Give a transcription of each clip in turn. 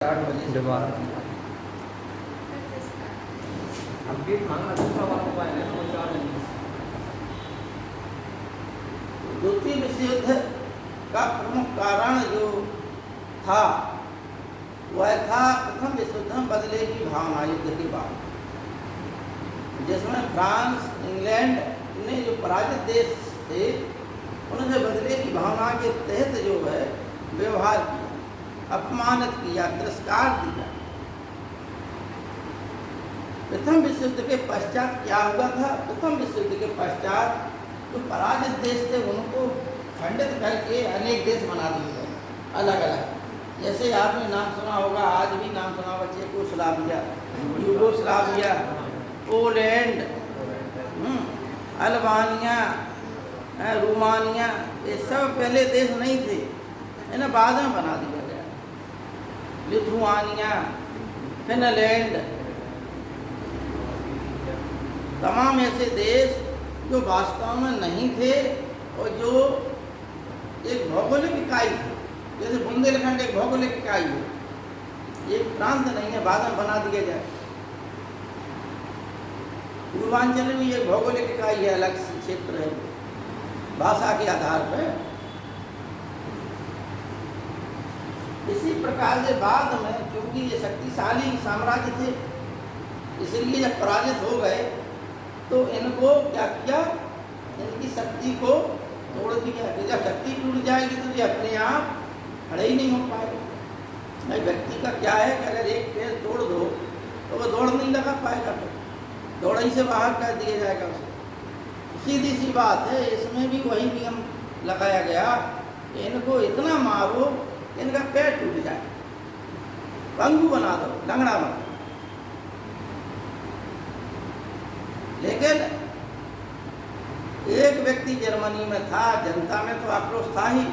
8 बजे से 12 अपडेट मांगा दूसरा वाला मोबाइल है वो चार्ज नहीं। द्वितीय विश्व युद्ध का प्रमुख कारण जो था वह था प्रथम विश्व युद्ध में बदले की भावना युद्ध के बाद, जिसमें फ्रांस इंग्लैंड ने जो पराजित देश थे उनसे बदले की भावना के तहत जो है व्यवहार किया, अपमानित किया, तिरस्कार दिया। प्रथम विश्व युद्ध के पश्चात क्या हुआ था? प्रथम विश्व युद्ध के पश्चात जो पराजित देश थे उनको खंडित करके अनेक देश बना दिए गए अलग अलग। जैसे आपने नाम सुना होगा, आज भी नाम सुना होगा, Czechoslovakia, Yugoslavia, Poland, Albania, Romania, ये सब पहले देश नहीं थे, इन्हें बाद में बना दिया गया। लिथुआनिया, फिनलैंड, तमाम ऐसे देश जो वास्तव में नहीं थे और जो एक भौगोलिक इकाई थी, जैसे बुंदेलखंड एक भौगोलिक इकाई है, एक प्रांत नहीं है, बाद में बना दिया जाए। पूर्वांचल में एक भौगोलिक इकाई है, अलग क्षेत्र है भाषा के आधार पर। इसी प्रकार से बाद में क्योंकि ये शक्तिशाली साम्राज्य थे, इसलिए जब पराजित हो गए तो इनको क्या किया, इनकी शक्ति को तोड़ दिया। कि जब शक्ति टूट जाएगी तो ये अपने आप खड़े ही नहीं हो पाएगा। भाई व्यक्ति का क्या है कि अगर एक पैर तोड़ दो तो वो दौड़ नहीं लगा पाएगा, फिर दौड़ से बाहर कर दिया जाएगा उसे। सीधी सी बात है, इसमें भी वही नियम लगाया गया कि इनको इतना मारो इनका पैर टूट जाए, पंगु बना दो, लंगड़ा बना दो। लेकिन एक व्यक्ति जर्मनी में था, जनता में तो आक्रोश था ही।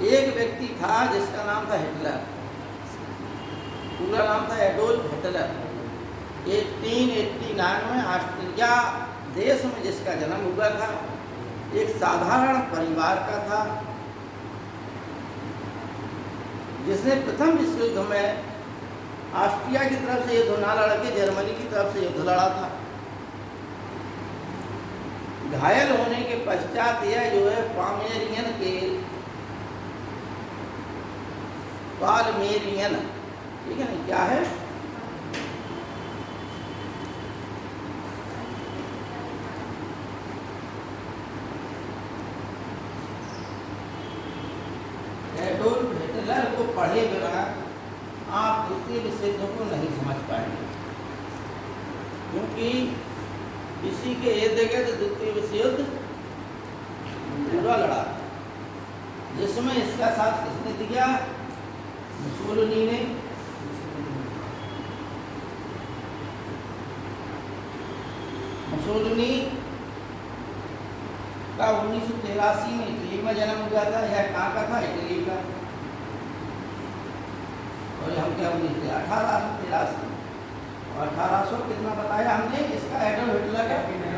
एक व्यक्ति था जिसका नाम था हिटलर, पूरा नाम था एडोल्फ हिटलर। 1889 में ऑस्ट्रिया देश में जिसका जन्म हुआ था, एक साधारण परिवार का था, जिसने प्रथम विश्व युद्ध में ऑस्ट्रिया की तरफ से युद्ध ना लड़ के जर्मनी की तरफ से युद्ध लड़ा था। घायल होने के पश्चात यह जो है पालमेरियन, ठीक है ना, क्या है, एडोल्फ हिटलर को पढ़े बिना आप द्वितीय विश्व युद्ध को नहीं समझ पाएंगे, क्योंकि इसी के इर्द गिर्द द्वितीय विश्व युद्ध पूरा लड़ा, जिसमें इसका साथ किसने दिया? मुसोलिनी ने। मुसोलिनी का 1983 में इटली में जन्म हुआ था। यह कहाँ का था? इटली का। और हम क्या 1883 और 1800 कितना बताया हमने? इसका एडोल्फ हिटलर का 87 में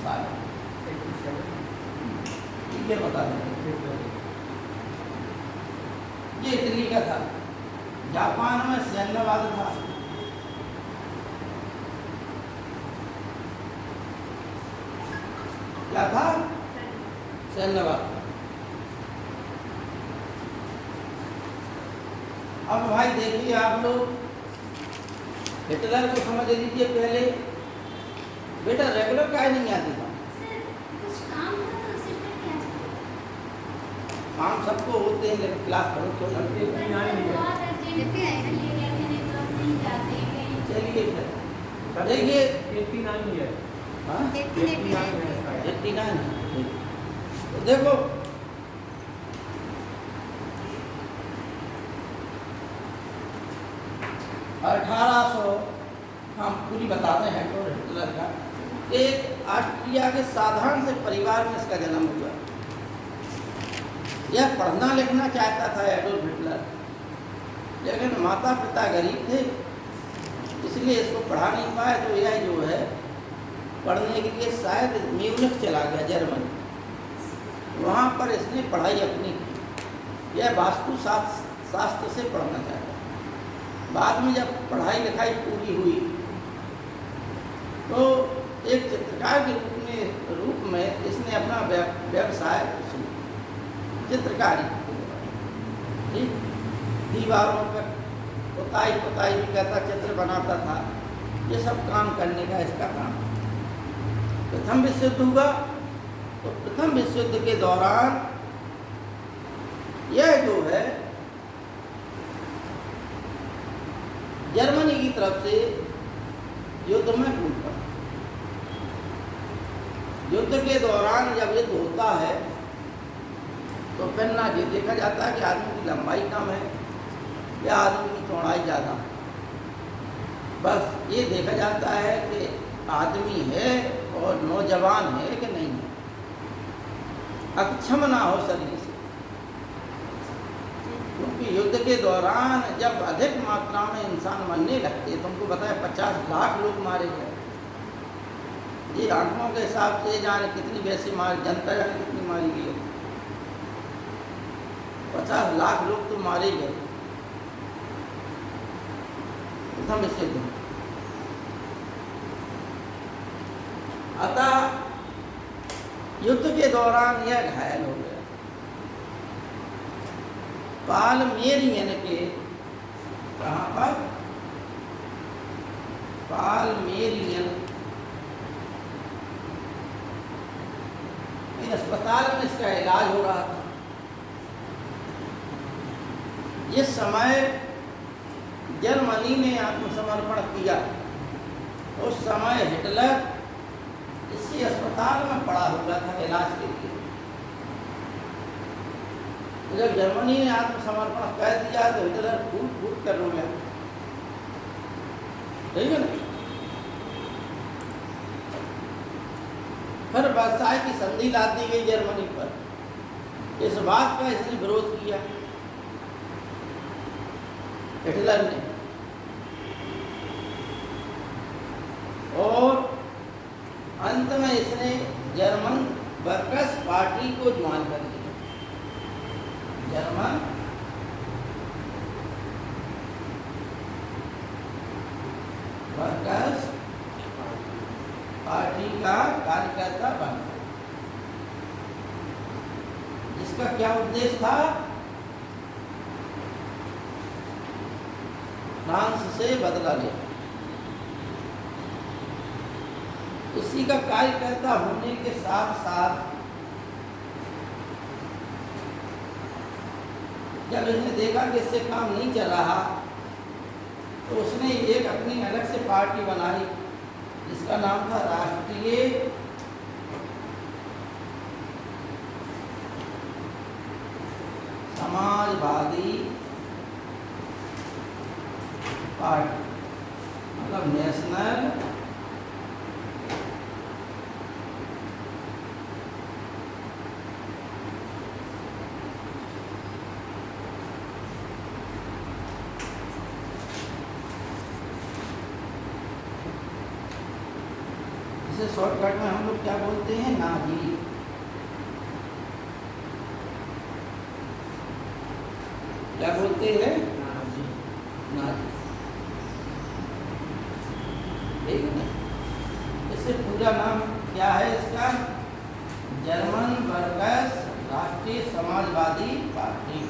साल ठीक है, बता दें। ये इटली का था। जापान में सैन्यवाद था। क्या था? सैन्यवाद। अब भाई देखिए आप लोग, हिटलर को समझ लीजिए पहले। बेटा रेगुलर काय नहीं आती था, काम सबको होते हैं, लेकिन क्लास करो तो चलिए फिर देखिए 89 है। हाँ 89 तो देखो अठारह सौ, हम पूरी बताते हैं एडोल्फ हिटलर का। एक ऑस्ट्रिया के साधारण से परिवार में इसका जन्म हुआ। यह पढ़ना लिखना चाहता था एडोल्फ हिटलर, लेकिन माता पिता गरीब थे पढ़ा नहीं पाया तो यह जो है पढ़ने के लिए शायद म्यूनिख चला गया, जर्मनी। वहाँ पर इसने पढ़ाई अपनी की। यह वास्तु शास्त्र से पढ़ना चाहता। बाद में जब पढ़ाई लिखाई पूरी हुई तो एक चित्रकार के रूप में इसने अपना व्यवसाय शुरू, चित्रकारी। ठीक, दीवारों पर पुताई भी करता, चित्र बनाता था। ये सब काम करने का इसका काम। प्रथम विश्व युद्ध हुआ तो प्रथम विश्व युद्ध के दौरान यह जो है जर्मनी की तरफ से युद्ध में कूद पड़ा। युद्ध के दौरान जब युद्ध होता है तो फिर ना ये देखा जाता है कि आदमी की लंबाई कम है या आदमी की चौड़ाई ज़्यादा। बस ये देखा जाता है कि आदमी है और नौजवान है कि नहीं है, अक्षम ना हो शरीर से। क्योंकि युद्ध के दौरान जब अधिक मात्रा में इंसान मरने लगते, तुमको बताया 50 लाख लोग मारे गए। ये आंकड़ों के हिसाब से जाने कितनी वैसी जनता जाने कितनी मारी गई। 50 लाख लोग तो मारे गए प्रथम विश्व युद्ध में। अतः युद्ध के दौरान यह घायल हो गया। पालमेरियन के कहाँ पर? पालमेरियन अस्पताल में इसका इलाज हो रहा था। जिस समय जर्मनी ने आत्मसमर्पण किया उस समय हिटलर इसी अस्पताल में पड़ा हुआ था इलाज के लिए। जब जर्मनी ने आत्मसमर्पण कर दिया तो हिटलर फूट कर रोया। ठीक है ना? फिर वर्साई की संधि ला दी गई जर्मनी पर। इस बात का इसने विरोध किया हिटलर ने, और अंत में इसने जर्मन वर्कर्स पार्टी को ज्वाइन कर लिया। जर्मन वर्कर्स पार्टी का कार्यकर्ता बन गया, जिसका क्या उद्देश्य था? फ्रांस से बदला ले। इसी का कार्यकर्ता होने के साथ साथ जब इसने देखा कि इससे काम नहीं चल रहा तो उसने एक अपनी अलग से पार्टी बनाई जिसका नाम था राष्ट्रीय समाजवादी पार्टी, मतलब नेशनल शॉर्टकट में हम लोग क्या बोलते हैं? नाजी। क्या बोलते हैं? नाजी। नाजी, ठीक है ना? इससे पूरा नाम क्या है इसका? जर्मन वर्कर्स राष्ट्रीय समाजवादी पार्टी।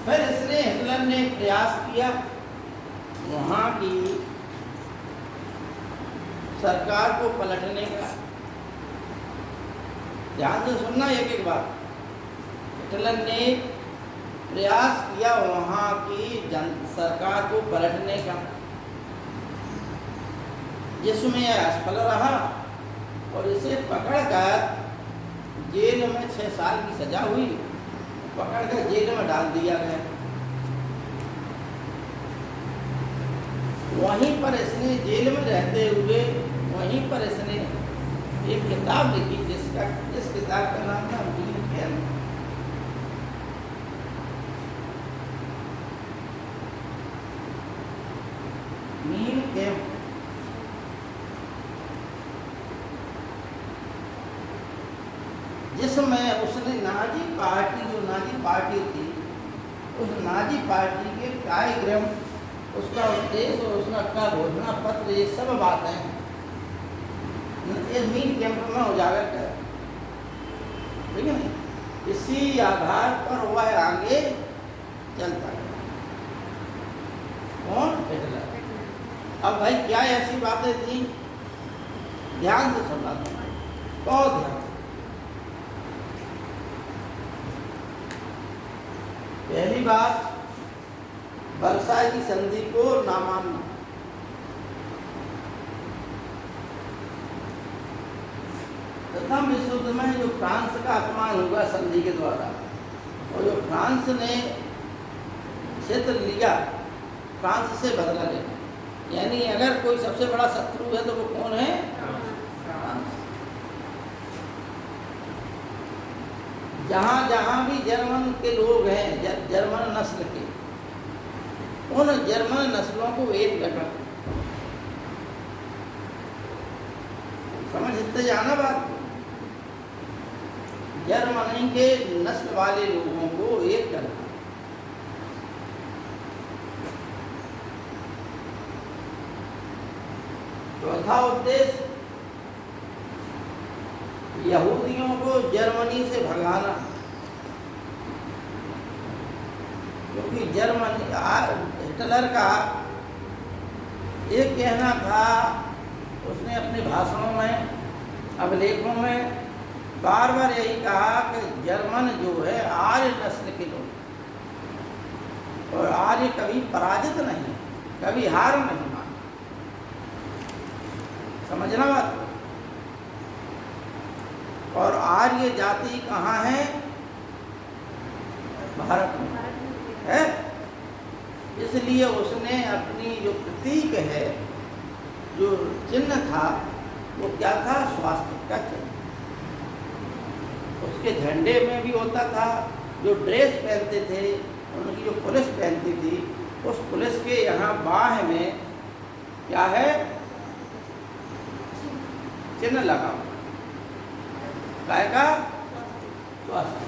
फिर इसने हिटलर ने प्रयास किया वहाँ की सरकार को पलटने का। ध्यान से सुनना एक एक बात। हिटलर ने प्रयास किया वहाँ की सरकार को पलटने का, जिसमें यह असफल रहा और इसे पकड़कर जेल में 6 साल की सजा हुई। पकड़कर जेल में डाल दिया गया। वहीं पर इसने जेल में रहते हुए वहीं पर इसने एक किताब लिखी जिस किताब का नाम था मीन कैम्प। कैंप जिसमें उसने नाजी पार्टी थी, उस नाजी पार्टी के कार्यक्रम, उसका उद्देश्य और उसका घोषणा पत्र, ये सब बातें इस मीन कैंप में उजागर कर, ठीक है ना। इसी आधार पर वह आगे चलता है। कौन? हिटलर। अब भाई क्या ऐसी बातें थी, ध्यान से सुनना था, बहुत ध्यान। पहली बात, वर्साई की संधि को ना मानना। प्रथम विश्व युद्ध में जो फ्रांस का अपमान हुआ संधि के द्वारा, और जो फ्रांस ने क्षेत्र लिया, फ्रांस से बदला लेना, यानी अगर कोई सबसे बड़ा शत्रु है तो वो कौन है? फ्रांस। जहाँ जहाँ भी जर्मन के लोग हैं, जर्मन नस्ल के, उन जर्मन नस्लों को एक करना। समझते जाना बात। जर्मनी के नस्ल वाले लोगों को एक करना। चौथा उद्देश्य, यहूदियों को जर्मनी से भगाना, क्योंकि जर्मनी, हिटलर का एक कहना था, उसने अपने भाषणों में, अभिलेखों में बार बार यही कहा कि जर्मन जो है आर्य नस्ल के लोग, और आर्य कभी पराजित नहीं, कभी हार नहीं मान। समझना बात। और आर्य जाति कहाँ है? भारत में है। इसलिए उसने अपनी जो प्रतीक है, जो चिन्ह था, वो क्या था? स्वास्थ्य का चिन्ह। उसके झंडे में भी होता था, जो ड्रेस पहनते थे, उनकी जो पुलिस पहनती थी, उस पुलिस के यहाँ बाह में क्या है? चिन्ह लगा। काय का? स्वास्थ्य।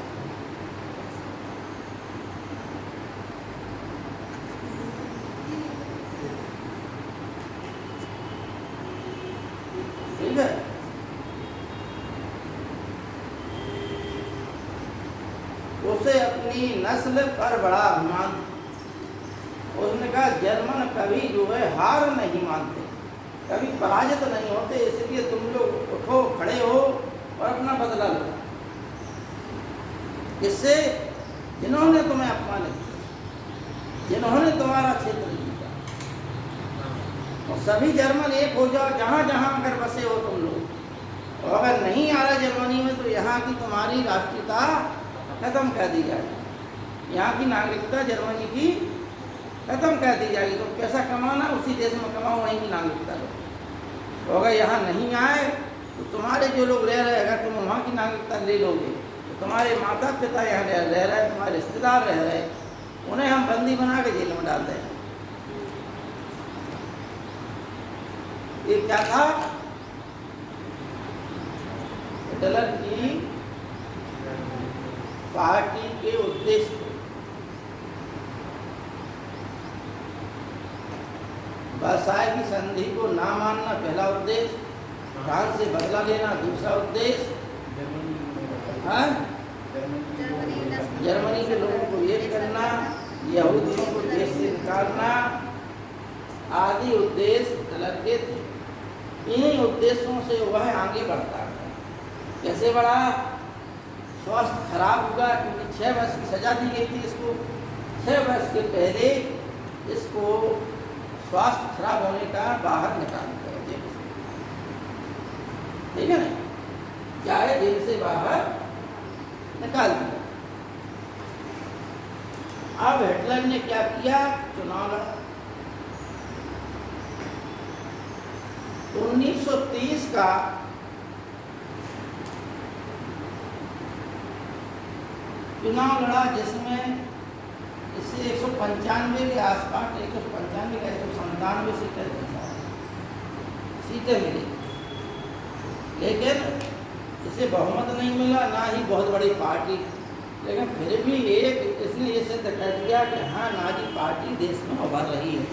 ठीक है। उसे अपनी नस्ल पर बड़ा अभिमान। उसने कहा जर्मन कभी जो है हार नहीं मानते, कभी पराजित नहीं होते, इसलिए तुम लोग उठो, खड़े हो और अपना बदला लो। इससे जिन्होंने तुम्हें अपमानित किया, जिन्होंने तुम्हारा क्षेत्र जीता, और सभी जर्मन एक हो जाओ, जहाँ जहाँ अगर बसे हो तुम लोग, और अगर नहीं आ रहा जर्मनी में, तो यहाँ की तुम्हारी राष्ट्रीयता खत्म कर दी जाएगी, यहाँ की नागरिकता जर्मनी की खत्म कर दी जाएगी। तो पैसा कमाना उसी देश में कमाओ, वहीं की नागरिकता लो। तो अगर यहाँ नहीं आए तो तुम्हारे जो लोग रह रहे, अगर तुम वहाँ की नागरिकता ले लोगे, तो तुम्हारे माता पिता यहाँ रह रहे, तुम्हारे रिश्तेदार रह रहे, उन्हें हम बंदी बना के जेल में डाल दें। ये क्या था? हिटलर की पार्टी के उद्देश्य। वर्साई की संधि को ना मानना पहला उद्देश्य, फ्रांस से बदला लेना दूसरा उद्देश्य, जर्मनी के लोगों को एक करना, यहूदियों को देश से निकालना आदि उद्देश्य हिटलर के थे। इन्हीं उद्देश्यों से वह आगे बढ़ता है। कैसे बढ़ा? स्वास्थ्य खराब हुआ, क्योंकि 6 वर्ष की सजा दी गई थी इसको। 6 वर्ष के पहले इसको स्वास्थ्य खराब होने का बाहर निकाल दिया जेल से। ठीक है ना? चाहे जेल से बाहर निकाल दिया। अब हिटलर ने क्या किया? चुनाव लड़ा। 1930 का चुनाव लड़ा, जिसमें इससे 195 के आसपास, 195 का 197 सीटें थी। सीटें मिली, लेकिन इसे बहुमत नहीं मिला, ना ही बहुत बड़ी पार्टी। लेकिन फिर भी एक इसने ये सिद्ध कर दिया कि हाँ, नाजी पार्टी देश में उभर रही है।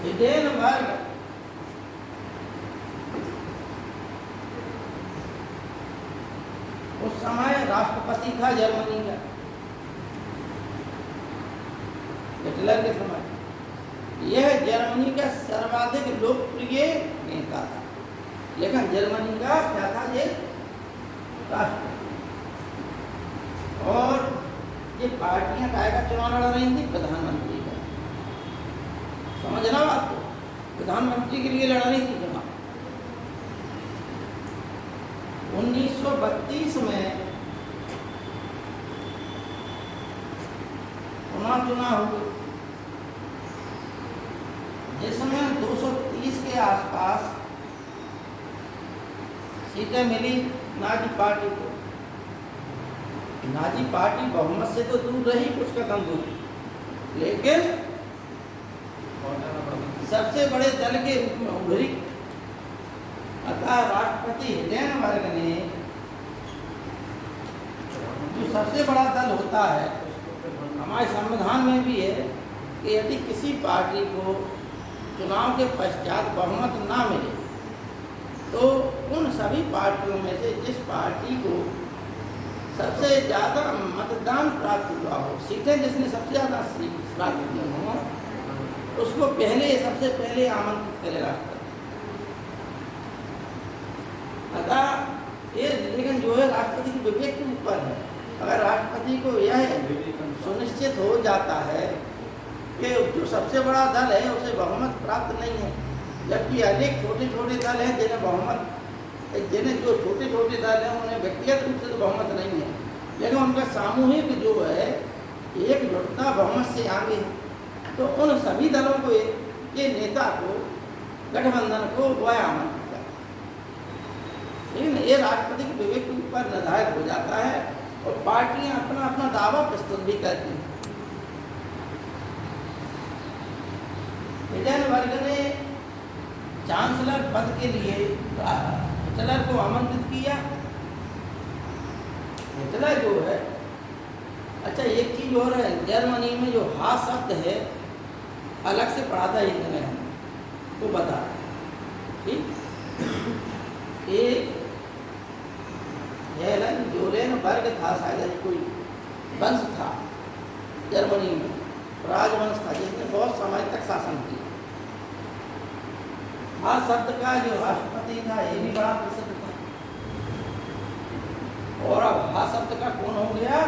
हिडेनबर्ग उस समय राष्ट्रपति था जर्मनी का, हिटलर के समय। यह जर्मनी का सर्वाधिक लोकप्रिय नेता था, लेकिन जर्मनी का क्या था, ये राष्ट्रपति। और ये पार्टियां काय का चुनाव लड़ रही थी, प्रधानमंत्री का। समझना बात को, प्रधानमंत्री के लिए लड़ रही थी चुनाव। 1932 में चुनाव हो गए, जिसमें 230 के आसपास सीटें मिली नाजी पार्टी को। नाजी पार्टी बहुमत से तो दूर रही, कुछ कदम दूर, लेकिन सबसे बड़े दल के रूप में उभरी। अतः राष्ट्रपति हिडेनबर्ग ने, जो सबसे बड़ा दल होता है, हमारे संविधान में भी है कि यदि किसी पार्टी को चुनाव के पश्चात बहुमत ना मिले, तो उन सभी पार्टियों में से जिस पार्टी को सबसे ज़्यादा मतदान प्राप्त हुआ हो, सीटें जिसने सबसे ज़्यादा प्राप्त की हों, उसको सबसे पहले आमंत्रित करे राष्ट्रपति। अतः ये, लेकिन जो है राष्ट्रपति के विवेक के ऊपर है। अगर राष्ट्रपति को यह सुनिश्चित हो जाता है कि जो सबसे बड़ा दल है उसे बहुमत प्राप्त नहीं है, जबकि अनेक छोटे छोटे दल हैं जिन्हें जो छोटे छोटे दल हैं उन्हें व्यक्तिगत रूप से तो बहुमत नहीं है, लेकिन उनका सामूहिक जो है एकजुटता बहुमत से आगे है, तो उन सभी दलों को के नेता को, गठबंधन को वह आमंत्रित करता है। लेकिन ये राष्ट्रपति के विवेक के ऊपर निर्धारित हो जाता है, और पार्टियां अपना अपना दावा प्रस्तुत भी करती हैं। हिडेनबर्ग ने चांसलर पद के लिए हिटलर को आमंत्रित किया। हिटलर जो है, अच्छा एक चीज और है, जर्मनी में जो हा शब्द है अलग से पढ़ा था हिंदी में, हमने तो बता, ठीक। एक जोलेनबर्ग था, शायद कोई वंश था जर्मनी में, राजवंश था, जिसने बहुत समय तक शासन किया। हा शब्द का जो राष्ट्रपति था ये भी बड़ा प्रसिद्ध था। और अब हा शब्द का कौन हो गया,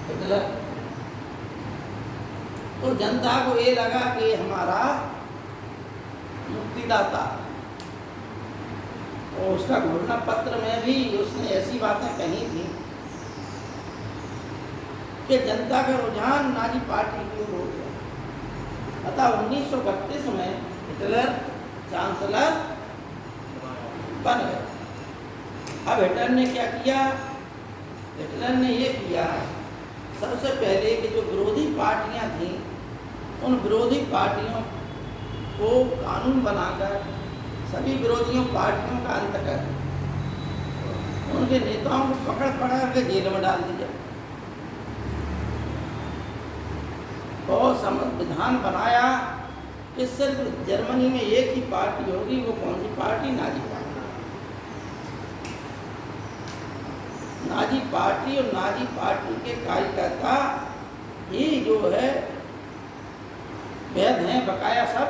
हिटलर। तो जनता को ये लगा कि हमारा मुक्तिदाता, और उसका घोषणा पत्र में भी उसने ऐसी बातें कही थी कि जनता का रुझान नाजी पार्टी की ओर हो गया। अतः 1932 में हिटलर चांसलर बन गए। अब हिटलर ने क्या किया, हिटलर ने ये किया, सबसे पहले कि जो विरोधी पार्टियां थीं, उन विरोधी पार्टियों को कानून बनाकर सभी विरोधियों पार्टियों का अंत कर, उनके नेताओं को पकड़ के जेल में डाल दिया। और संविधान बनाया कि सिर्फ जर्मनी में एक ही पार्टी होगी, वो कौन सी party, Nazi party. Nazi party और नाजी पार्टी के कार्यकर्ता ही जो है वैध हैं, बकाया सब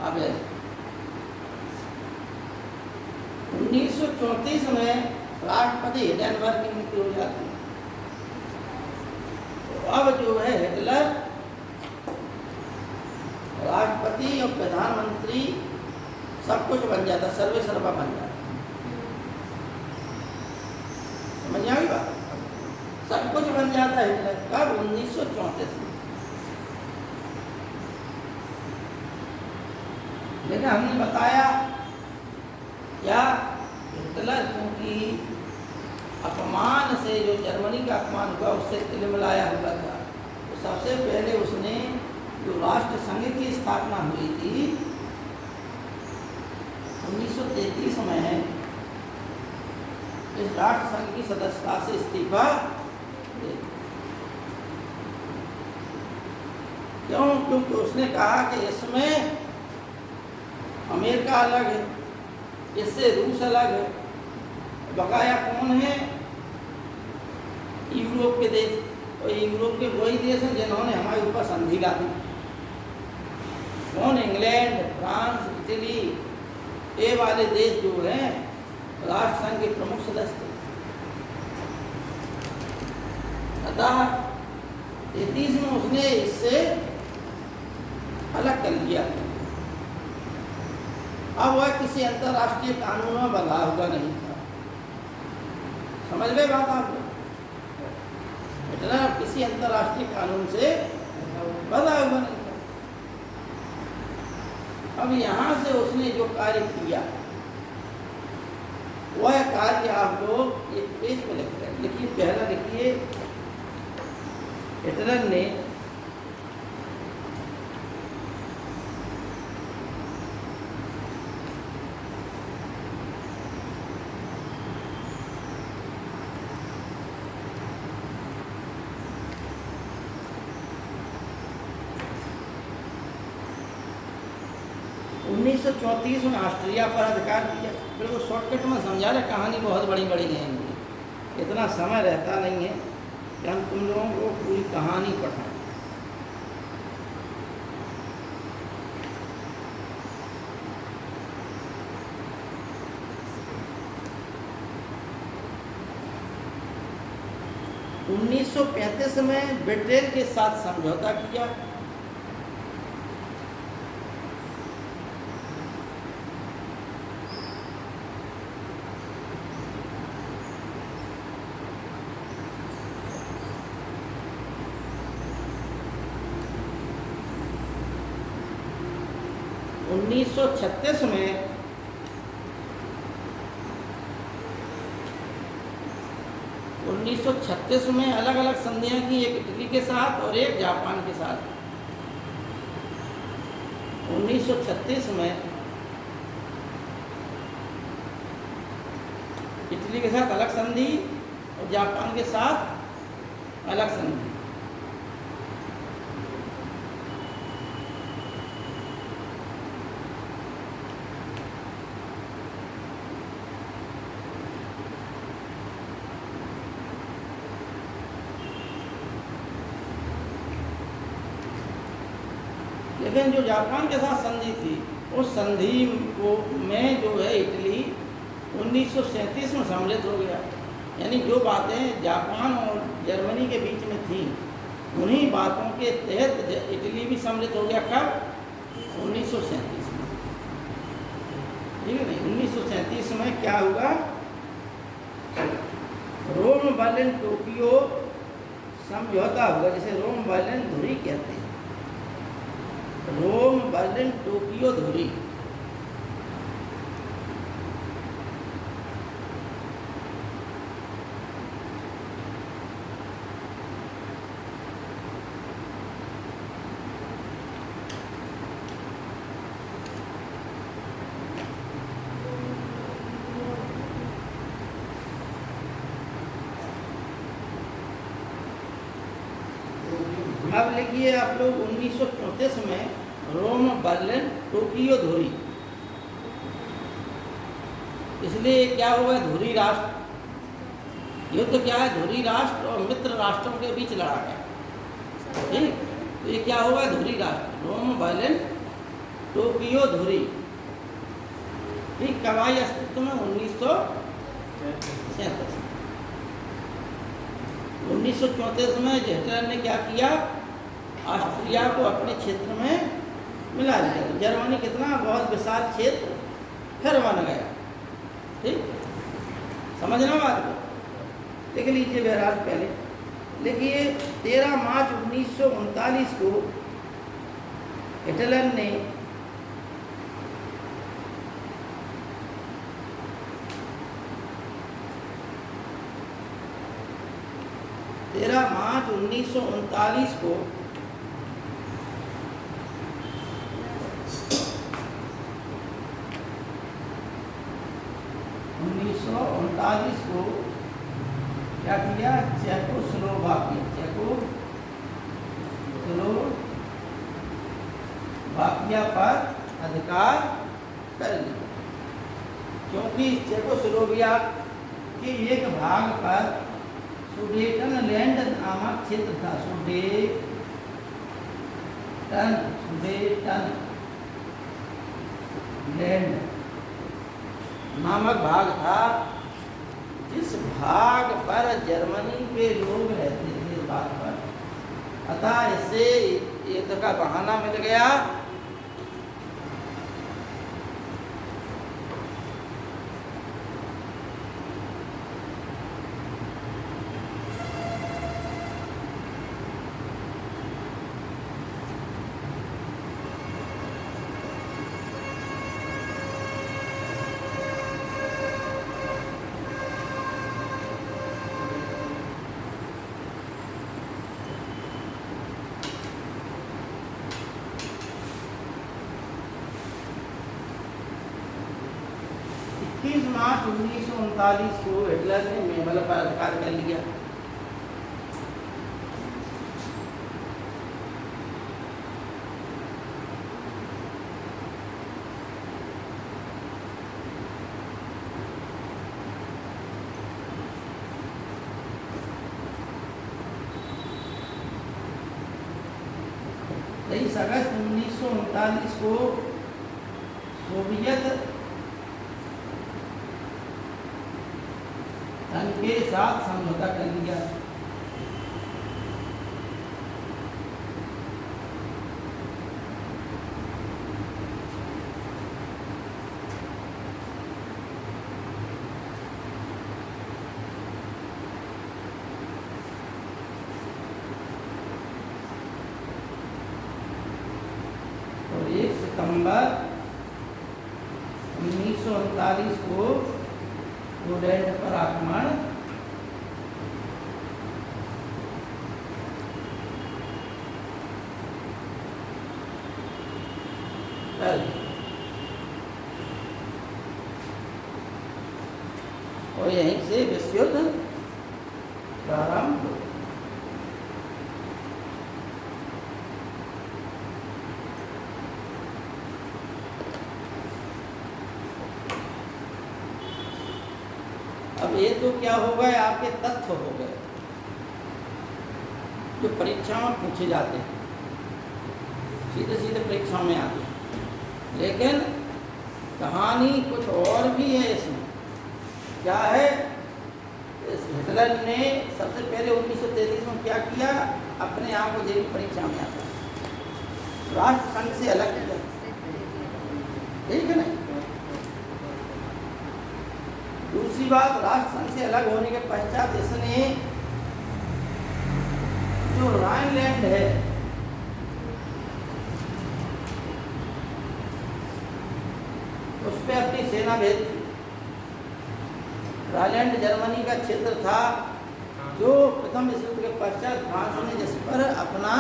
अवैध। 1934 में राष्ट्रपति हिडेनबर्ग की मृत्यु हो जाती है। तो अब जो है हिटलर राष्ट्रपति और प्रधानमंत्री सब कुछ बन जाता, सर्वे सर्वा बन जाता। समझ आई बात, सब कुछ बन जाता है हिटलर। कब, 1934 में। लेकिन हमने बताया क्या, हिटलर क्योंकि अपमान से, जो जर्मनी का अपमान हुआ उससे तिलमिलाया हुआ था, सबसे पहले उसने जो राष्ट्र संघ की स्थापना हुई थी 1933 में, इस राष्ट्र संघ की सदस्यता से इस्तीफा दे। क्यों? क्योंकि उसने कहा कि इसमें अमेरिका अलग है, इससे रूस अलग है, बकाया कौन है? यूरोप के देश, और यूरोप के वही देश हैं जिन्होंने हमारे ऊपर संधि ला दी। कौन? इंग्लैंड, फ्रांस, इटली, ये वाले देश जो हैं राष्ट्र संघ के प्रमुख सदस्य थे। अतः 33 में उसने इससे अलग कर लिया। अब वह किसी अंतर्राष्ट्रीय कानून में बंधा हुआ नहीं था। समझ गए बात आप? हिटलर किसी अंतर्राष्ट्रीय कानून से बंधा हुआ नहीं था। अब यहाँ से उसने जो कार्य किया वह कार्य आप लोग एक पेज पे लिख रहे हैं। लिखिए, पहला लिखिए, हिटलर ने उन्नीस 1934 में ऑस्ट्रिया पर अधिकार किया। बिल्कुल शॉर्टकट में समझा रहे, कहानी बहुत बड़ी बड़ी है इनकी, इतना समय रहता नहीं है कि हम तुम लोगों को पूरी कहानी पढ़ाएं। उन्नीस 1935 में ब्रिटेन के साथ समझौता किया। उन्नीस 1936 में अलग अलग संधियां की, एक इटली के साथ और एक जापान के साथ। 1936 में इटली के साथ अलग संधि और जापान के साथ अलग संधि। लेकिन जो जापान के साथ संधि थी, उस संधि को में जो है इटली 1937 में सम्मिलित हो गया। यानी जो बातें जापान और जर्मनी के बीच में थी, उन्हीं बातों के तहत इटली भी सम्मिलित हो गया। कब? 1937 में। ठीक है नहीं? 1937 में क्या हुआ? रोम बर्लिन टोक्यो समझौता हुआ, जिसे रोम बर्लिन धुरी कहते हैं। रोम बर्लिन टोक्यो धुरी। अब लिखिए आप लोग 1934 में रोम बर्लिन टोक्यो धुरी। इसलिए क्या हुआ? धुरी राष्ट्र युद्ध क्या है? धुरी राष्ट्र और मित्र राष्ट्रों के बीच लड़ा गया। ठीक, तो ये क्या हुआ? धुरी राष्ट्र, रोम बर्लिन टोक्यो धुरी। ठीक, कब आई अस्तित्व में? 1937। 1934 में हिटलर ने क्या किया? ऑस्ट्रिया को अपने क्षेत्र में मिला लिया। तो जर्मनी कितना बहुत विशाल क्षेत्र फिर बन गया। ठीक, समझना बात को? देख लीजिए बहरहाल, पहले देखिए 13 मार्च 1939 को हिटलर ने 13 मार्च 1939 को क्या किया, चेकोस्लोवाकिया पर अधिकार कर लिया, क्योंकि चेकोस्लोवाकिया के एक भाग पर सुडेटनलैंड नामक क्षेत्र था। सुडेटनलैंड नामक भाग था, जिस भाग पर जर्मनी के लोग रहते थे इस बात पर। अतः इससे युद्ध का बहाना मिल गया मार्च 1939 को हिटलर ने मेमल पर अधिकार कर लिया। अगस्त 1939 को सोवियत संघ के साथ समझौता कर लिया। और 1 सितंबर 1939 को पोलैंड पर आक्रमण कर लिया। और यहीं से विश्व युद्ध प्रारंभ हुआ। अब ये तो क्या हो गए, आपके तथ्य हो गए जो परीक्षाओं में पूछे जाते हैं, सीधे सीधे परीक्षाओं में आते हैं। लेकिन कहानी कुछ और भी है इसमें। क्या है, इस हिटलर ने सबसे पहले 1933 में क्या किया, अपने आप को जेबी परीक्षा में आता राष्ट्र संघ से अलग किया, ठीक है ना। दूसरी बात, राष्ट्र संघ से अलग होने के पश्चात इसने जो राइनलैंड है उस पर अपनी सेना भेज दी। राइनलैंड जर्मनी का क्षेत्र था जो प्रथम विश्व युद्ध के पश्चात फ्रांस ने जिस पर अपना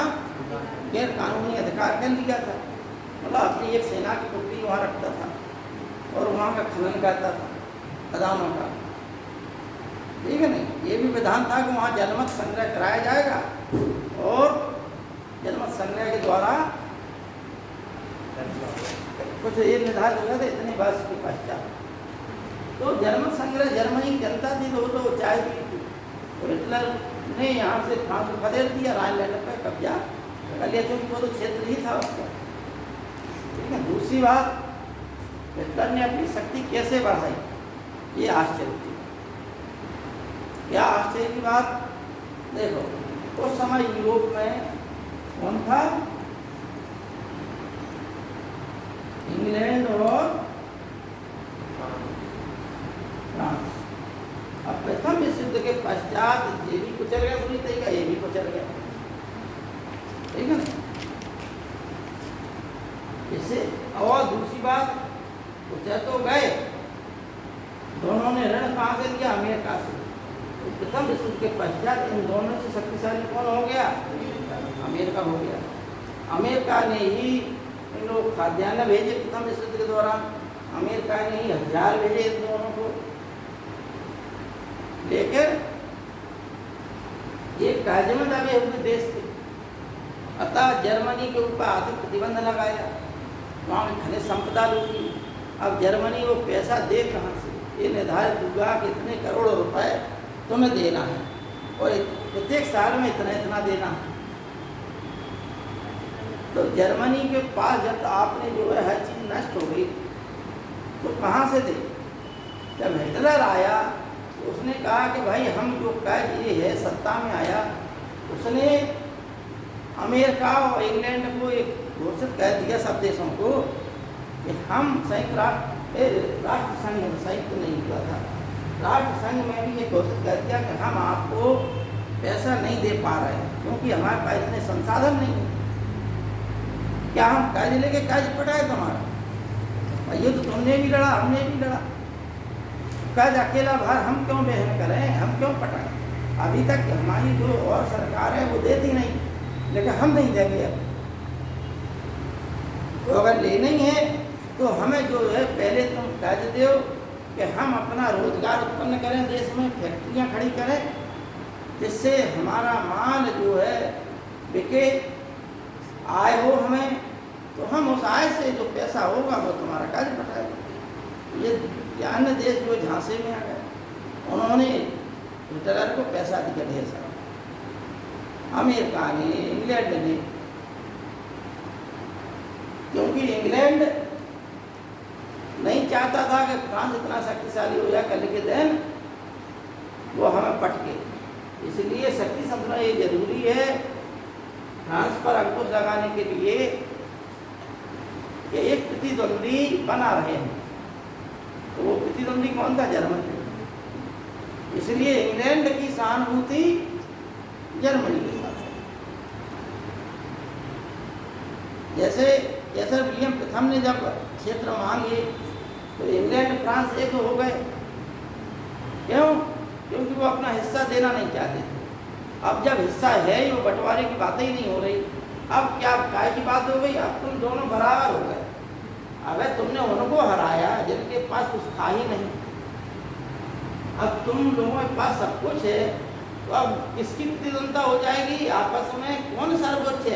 गैर कानूनी अधिकार कर लिया था। मतलब अपनी एक सेना की टुकड़ी वहाँ रखता था और वहाँ का खनन करता था खदानों का, ठीक है नहीं। ये भी विधान था कि वहाँ जनमत संग्रह कराया जाएगा और जनमत संग्रह के द्वारा कुछ ये निर्धारित हो गया था इतने वर्ष के पश्चात। तो जनमत संग्रह जर्मनी की जनता थी तो वो तो चाहती थी, तो हिटलर ने यहाँ से फ्रांस को खदेड़ दिया, राइनलैंड पर कब्जा कर लिया, क्योंकि वो तो क्षेत्र ही था उसका, ठीक है। दूसरी बात, हिटलर ने अपनी शक्ति कैसे बढ़ाई, ये आश्चर्य की। क्या आश्चर्य की बात, देखो उस समय यूरोप में कौन था, इंग्लैंड और फ्रांस। अब प्रथम विश्व युद्ध के पश्चात ये भी कुचल गया पूरी तरीका, ये भी कुचल गया, ठीक है ना। इससे और दूसरी बात, कुचल तो गए, दोनों ने ऋण कहाँ से लिया, अमेरिका से। प्रथम विश्व युद्ध के पश्चात इन दोनों से शक्तिशाली कौन हो गया? अमेरिका हो गया। अमेरिका ने ही इन लोग खाद्यान्न भेजे प्रथम विश्व युद्ध के दौरान, अमेरिका ने ही हथियार भेजे इन दोनों को लेकर। ये कायदे में दबे हुए देश थे, अतः जर्मनी के ऊपर आर्थिक प्रतिबंध लगाया, वहाँ की खनिज संपदा लूटी। अब जर्मनी वो पैसा दे कहाँ से? ये निर्धारित होगा कि इतने करोड़ रुपए तुम्हें देना है और प्रत्येक साल में इतना इतना देना है। तो जर्मनी के पास जब आपने जो है हर चीज़ नष्ट हो गई तो कहाँ से दे? जब हिटलर आया तो उसने कहा कि भाई हम जो कर्ज ये है सत्ता में आया, उसने अमेरिका और इंग्लैंड को एक घोषित कर दिया सब देशों को कि हम संयुक्त राष्ट्र संघ में संयुक्त नहीं हुआ था, राष्ट्र संघ में भी ये घोषित कर दिया कि हम आपको पैसा नहीं दे पा रहे हैं क्योंकि हमारे पास इतने संसाधन नहीं है। क्या हम कर्ज लेके कर्ज पटाए तुम्हारा? ये तो तुमने भी लड़ा, हमने भी लड़ा। कर्ज अकेला भार हम क्यों वहन करें, हम क्यों पटाएं? अभी तक हमारी जो और सरकार है वो देती नहीं, लेकिन हम नहीं देंगे। अब तो अगर लेना ही है तो हमें जो है पहले तुम कर्ज दो कि हम अपना रोजगार उत्पन्न करें, देश में फैक्ट्रियां खड़ी करें जिससे हमारा माल जो है बिके, आय हो हमें, तो हम उस आय से जो पैसा होगा वो तुम्हारा कर्ज पटाएगा। ये अन्य देश जो झांसे में आ गए, उन्होंने हिटलर को पैसा दिया ढेर सारा, अमेरिका ने, इंग्लैंड ने, क्योंकि इंग्लैंड नहीं चाहता था कि फ्रांस इतना शक्तिशाली हो जाए कल के दिन वो हमें पटके। इसलिए शक्ति समझना ये जरूरी है फ्रांस पर अंकुश लगाने के लिए कि एक प्रतिद्वंदी बना रहे हैं। तो वो प्रतिद्वंदी कौन था? जर्मनी। इसलिए इंग्लैंड की सहानुभूति जर्मनी के साथ है। जैसे कैसर विलियम प्रथम ने जब क्षेत्र मांगे तो इंग्लैंड फ्रांस एक हो गए। क्यों? क्योंकि वो अपना हिस्सा देना नहीं चाहते थे। अब जब हिस्सा है ही, वो बंटवारे की बातें ही नहीं हो रही। अब क्या काय की बात हो गई? अब तुम दोनों बराबर हो गए। अब तुमने उनको हराया जिनके पास कुछ था ही नहीं, अब तुम लोगों के पास सब कुछ है, तो अब किसकी प्रतिद्वंदता हो जाएगी आपस में? कौन सर्वोच्च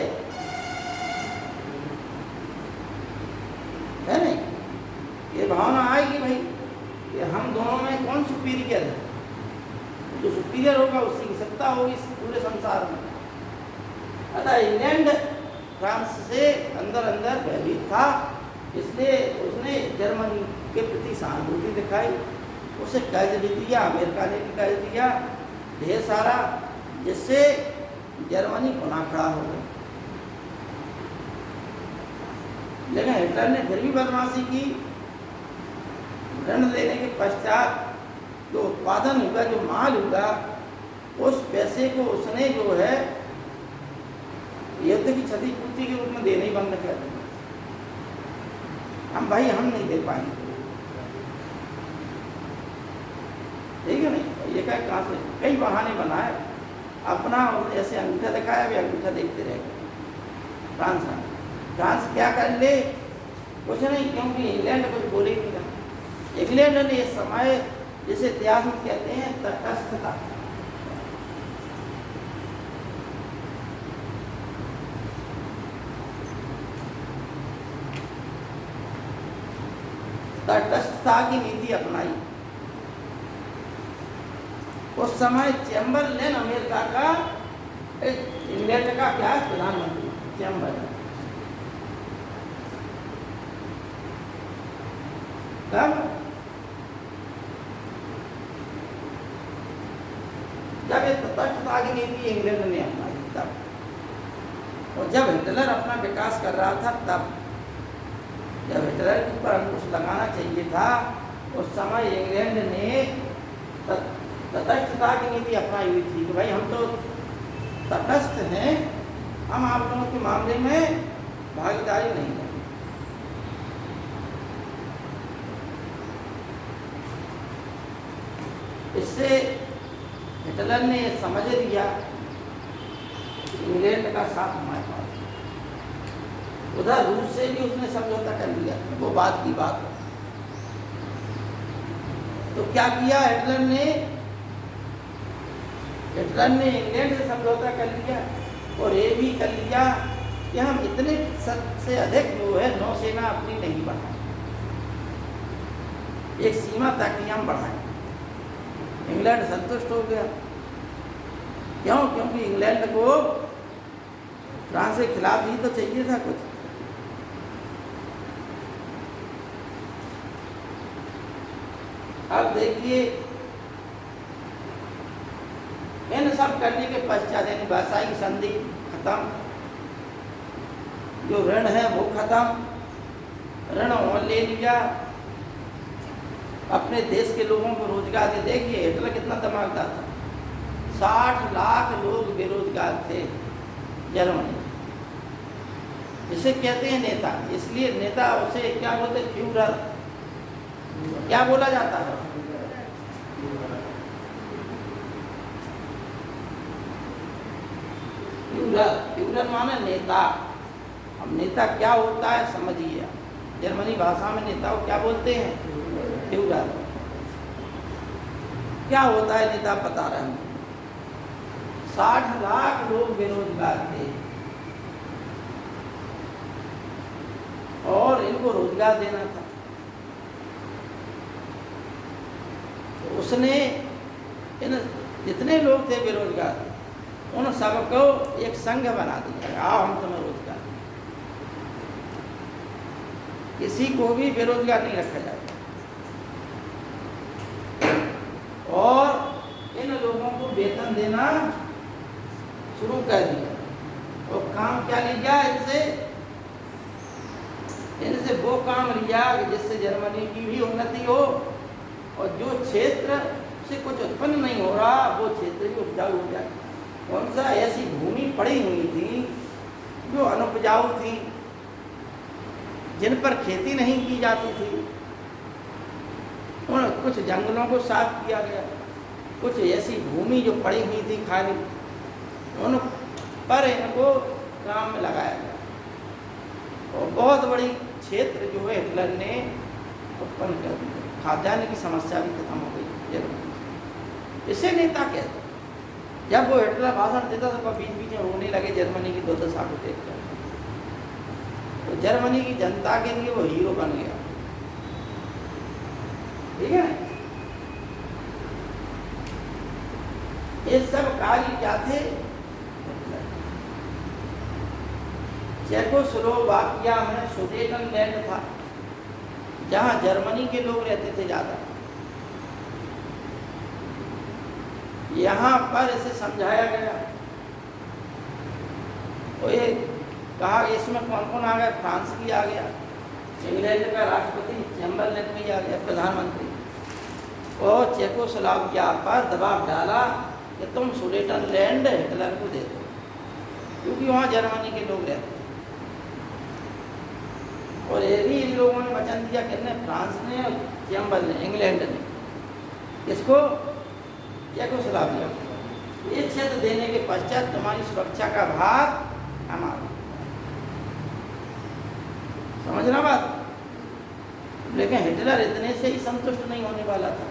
है नहीं? ये भावना आएगी भाई कि हम दोनों में कौन सुपीरियर है। जो सुपीरियर होगा उसी की सत्ता होगी इस पूरे संसार में। अतः इंग्लैंड फ्रांस से अंदर अंदर भयभीत था, इसलिए उसने जर्मनी के प्रति सहानुभूति दिखाई, उसे कर्ज भी दिया, अमेरिका ने भी कर्ज दिया ढेर सारा, जिससे जर्मनी पुनः खड़ा हो गया। लेकिन हिटलर ने फिर भी बदमाशी की। ऋण देने के पश्चात जो उत्पादन हुआ, जो माल हुआ, उस पैसे को उसने जो है युद्ध की क्षतिपूर्ति के रूप में देने ही बंद कर दिया। हम नहीं दे पाएंगे, ठीक है नहीं? ये क्या कहाँ से कई बहाने बनाए, अपना ऐसे अंगूठा दिखाया, भी अंगूठा देखते रह गए। फ्रांस क्या कर ले? कुछ नहीं, क्योंकि इंग्लैंड कुछ बोले ही नहीं था। इंग्लैंड ने इस समय जिसे इतिहास में कहते हैं तटस्थता, तटस्थता की नीति अपनाई। उस समय चैम्बरलेन अमेरिका का, इंग्लैंड का क्या प्रधानमंत्री, चैम्बरलेन। तब जब ये तटस्थता की नीति इंग्लैंड ने अपनाई तब, और जब हिटलर अपना विकास कर रहा था तब, जब हिटलर के ऊपर अंकुश लगाना चाहिए था, उस समय इंग्लैंड ने तटस्थता की नीति अपनाई हुई थी कि भाई हम तो तटस्थ हैं, हम आप लोगों के मामले में भागीदारी नहीं करेंगे। इससे हिटलर ने ये समझ लिया इंग्लैंड का साथ हमारे पास, उधर रूस से भी उसने समझौता कर लिया, वो बात की बात है। तो क्या किया हिटलर ने इंग्लैंड से समझौता कर लिया और ये भी कर लिया कि हम इतने से अधिक जो है नौसेना अपनी नहीं बढ़ाएं, एक सीमा तक ही हम बढ़ाएं। इंग्लैंड संतुष्ट हो गया। क्यों? क्योंकि इंग्लैंड को फ्रांस के खिलाफ ही तो चाहिए था कुछ। अब देखिए इन सब करने के पश्चात यानी वर्साई की संधि खत्म, जो ऋण है वो खत्म, ऋण उन्होंने ले लिया, अपने देश के लोगों को रोजगार दे। देखिए हिटलर कितना दिमागदार था, 60 लाख लोग बेरोजगार थे जर्मनी। इसे कहते हैं नेता, इसलिए नेता उसे क्या बोलते हैं? फ्यूहरर। क्या बोला जाता है? फ्यूहरर माने नेता। अब नेता क्या होता है समझिए। जर्मनी भाषा में नेता को क्या बोलते हैं? फ्यूहरर। क्या होता है नेता बता रहे हैं। 60 लाख लोग बेरोजगार थे और इनको रोजगार देना था। तो उसने इन जितने लोग थे बेरोजगार उन सबको एक संघ बना दिया, आओ हम तुम्हें रोजगार। किसी को भी बेरोजगार नहीं रखा जाएगा और इन लोगों को वेतन देना शुरू कर दिया। और काम क्या लिया इनसे वो काम लिया जिससे जर्मनी की भी उन्नति हो और जो क्षेत्र से कुछ उत्पन्न नहीं हो रहा वो क्षेत्र भी उपजाऊ हो जाए। कौन सा? ऐसी भूमि पड़ी हुई थी जो अनुपजाऊ थी, जिन पर खेती नहीं की जाती थी, उन कुछ जंगलों को साफ किया गया। कुछ ऐसी भूमि जो पड़ी हुई थी खाली, उन पर इनको काम में लगाया गया और बहुत बड़ी क्षेत्र जो है हिटलर ने उत्पन्न कर दी। खाद्यान्न की समस्या भी खत्म हो गई जर्मनी। इसे नेता कहते हैं। जब वो हिटलर भाषण देता था तो बीच बीच में रोने लगे जर्मनी की दुर्दशा को देखकर। तो जर्मनी की जनता के लिए वो हीरो बन गया। ठीक है, ये सब कार्य क्या थे? चेकोस्लोवाकिया में सुडेटनलैंड था जहां जर्मनी के लोग रहते थे ज़्यादा। यहाँ पर इसे समझाया गया तो ये कहा इसमें कौन कौन आ गया? फ्रांस भी आ गया, इंग्लैंड का राष्ट्रपति चैम्बरलेन भी आ गया, प्रधानमंत्री, और चेकोस्लोवाकिया पर दबाव डाला कि तुम सुडेटनलैंड हिटलर को दे दो, क्योंकि वहाँ जर्मनी के लोग रहते। और ये भी इन लोगों ने वचन दिया, किसने? फ्रांस ने और चैम्बरलेन, इंग्लैंड ने। इसको चेकोस्लोवाकिया ये क्षेत्र देने के पश्चात तुम्हारी सुरक्षा का भार हमारा। समझना बात? लेकिन हिटलर इतने से ही संतुष्ट नहीं होने वाला था।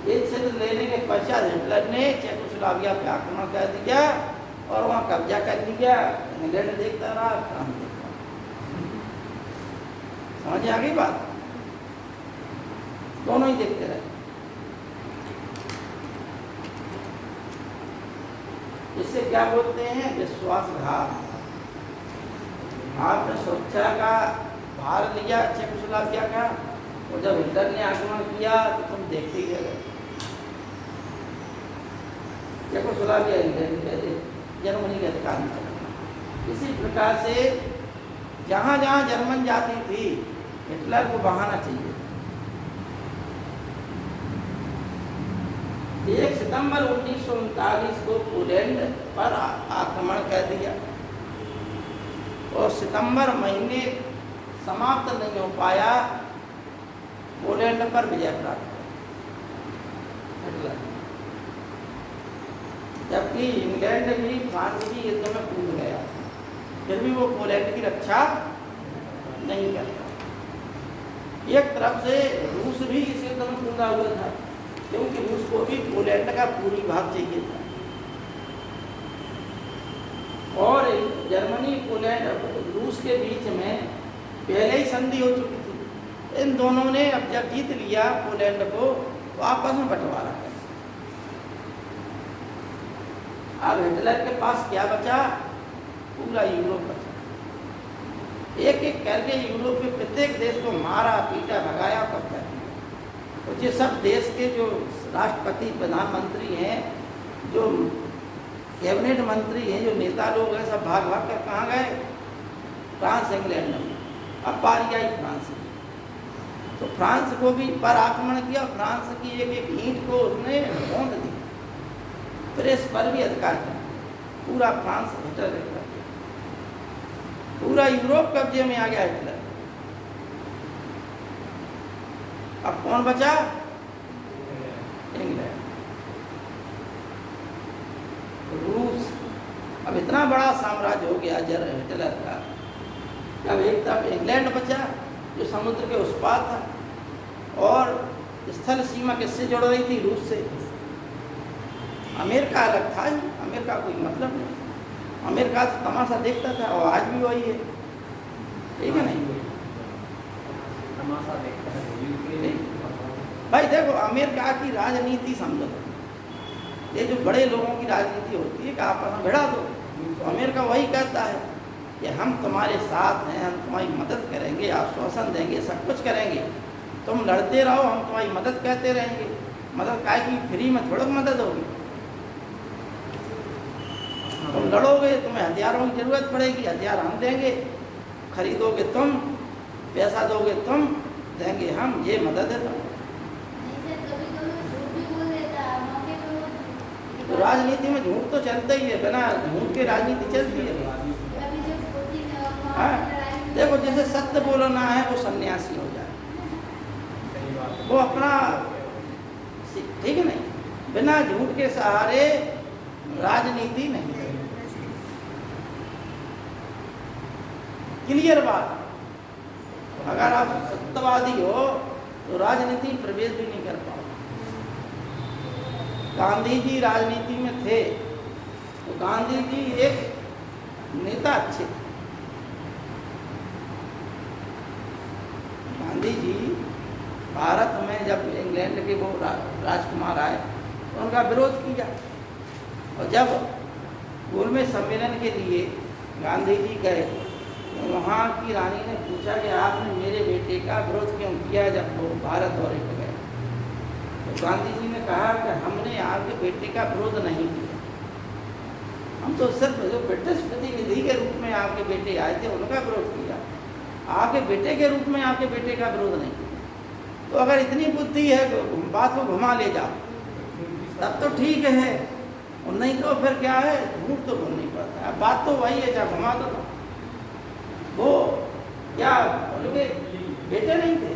ये क्षेत्र लेने के पश्चात हिटलर ने चेकोस्लोवाकिया पे आक्रमण कर दिया और वहाँ कब्जा कर लिया। इंग्लैंड देखता रहा, फ्रांस देखता रहा। समझ आ गई बात? दोनों ही देखते रहे। इसे क्या बोलते हैं? विश्वासघात। आपने सुरक्षा का भार लिया चेकोस्लोवाकिया का, और जब हिटलर ने आक्रमण किया तो तुम देखते ही रह गए। चेकोस्लोवाकिया इंग्लैंड के, जर्मनी के अधिकार में चला गया। इसी प्रकार से जहाँ जहाँ जर्मन जाती थी हिटलर को बहाना चाहिए। 1 सितंबर 1939 को पोलैंड पर आक्रमण कर दिया और सितंबर महीने समाप्त नहीं हो पाया, पोलैंड पर विजय प्राप्त हिटलर। जबकि इंग्लैंड भी फ्रांस की युद्ध में कूद गया, फिर भी वो पोलैंड की रक्षा नहीं करता। एक तरफ से रूस भी इस युद्ध में कूदा हुआ था, क्योंकि रूस को भी पोलैंड का पूरी भाग चाहिए था, और जर्मनी पोलैंड रूस के बीच में पहले ही संधि हो चुकी थी। इन दोनों ने अब जब जीत लिया पोलैंड को, तो आपस में बंटवारा कर। अब हिटलर के पास क्या बचा? पूरा यूरोप बचा। एक एक करके यूरोप के प्रत्येक देश को मारा, पीटा, भगाया, कब्जा किया। तो ये सब देश के जो राष्ट्रपति, प्रधानमंत्री हैं, जो कैबिनेट मंत्री हैं, जो नेता लोग हैं, सब भाग भाग कर कहाँ गए? फ्रांस, इंग्लैंड में। अब बारी आई फ्रांस की, तो फ्रांस को भी पर आक्रमण किया। फ्रांस की एक एक ईंट को उसने भोंद दी, प्रेस पर भी अधिकार किया। पूरा फ्रांस हिटलर कर दिया, पूरा यूरोप कब्जे में आ गया हिटलर। अब कौन बचा? इंग्लैंड, रूस। अब इतना बड़ा साम्राज्य हो गया हिटलर का। अब एक तरफ इंग्लैंड बचा जो समुद्र के उस पार था, और स्थल सीमा किससे जुड़ रही थी? रूस से। अमेरिका अलग था ही, अमेरिका कोई मतलब नहीं। अमेरिका तो तमाशा देखता था, और आज भी वही है, ठीक है नहीं? तमाशा देखता है भाई देखो, अमेरिका की राजनीति समझो, ये जो बड़े लोगों की राजनीति होती है कि आप अपना भिड़ा दो, तो अमेरिका वही कहता है कि हम तुम्हारे साथ हैं, हम तुम्हारी मदद करेंगे, आश्वासन देंगे, सब कुछ करेंगे, तुम लड़ते रहो, हम तुम्हारी मदद करते रहेंगे। मदद काय की? फ्री में थोड़ा मदद होगी। तुम लड़ोगे, तुम्हें हथियारों की जरूरत पड़ेगी, हथियार हम देंगे, खरीदोगे तुम, पैसा दोगे तुम, देंगे हम, ये मदद है। तो राजनीति में झूठ तो चलता ही है, बिना झूठ के राजनीति चलती है। हाँ, देखो, जैसे सत्य बोलना है वो सन्यासी हो जाए, वो अपना, ठीक है नहीं? बिना झूठ के सहारे राजनीति नहीं। क्लियर बात। अगर आप सत्यवादी हो तो राजनीति में प्रवेश भी नहीं कर पाओ। गांधी जी राजनीति में थे, तो गांधी जी एक नेता अच्छे थे। गांधी जी भारत में जब इंग्लैंड के वो राजकुमार आए, तो उनका विरोध किया, और जब गोलमेज सम्मेलन के लिए गांधी जी गए, तो वहाँ की रानी ने पूछा कि आपने मेरे बेटे का विरोध क्यों किया जब वो भारत दौरे पर गए? तो गांधी जी ने कहा कि हमने आपके बेटे का विरोध नहीं किया, हम तो सिर्फ जो ब्रिटिश प्रतिनिधि के रूप में आपके बेटे आए थे उनका विरोध किया, आपके बेटे के रूप में आपके बेटे का विरोध नहीं किया। तो अगर इतनी बुद्धि है तो बात को घुमा ले जाओ, तब तो ठीक है, और नहीं तो फिर क्या है? झूठ तो बोलना ही पड़ता है। बात तो वही है, जब घुमा दो। वो क्या उनके बेटे नहीं थे,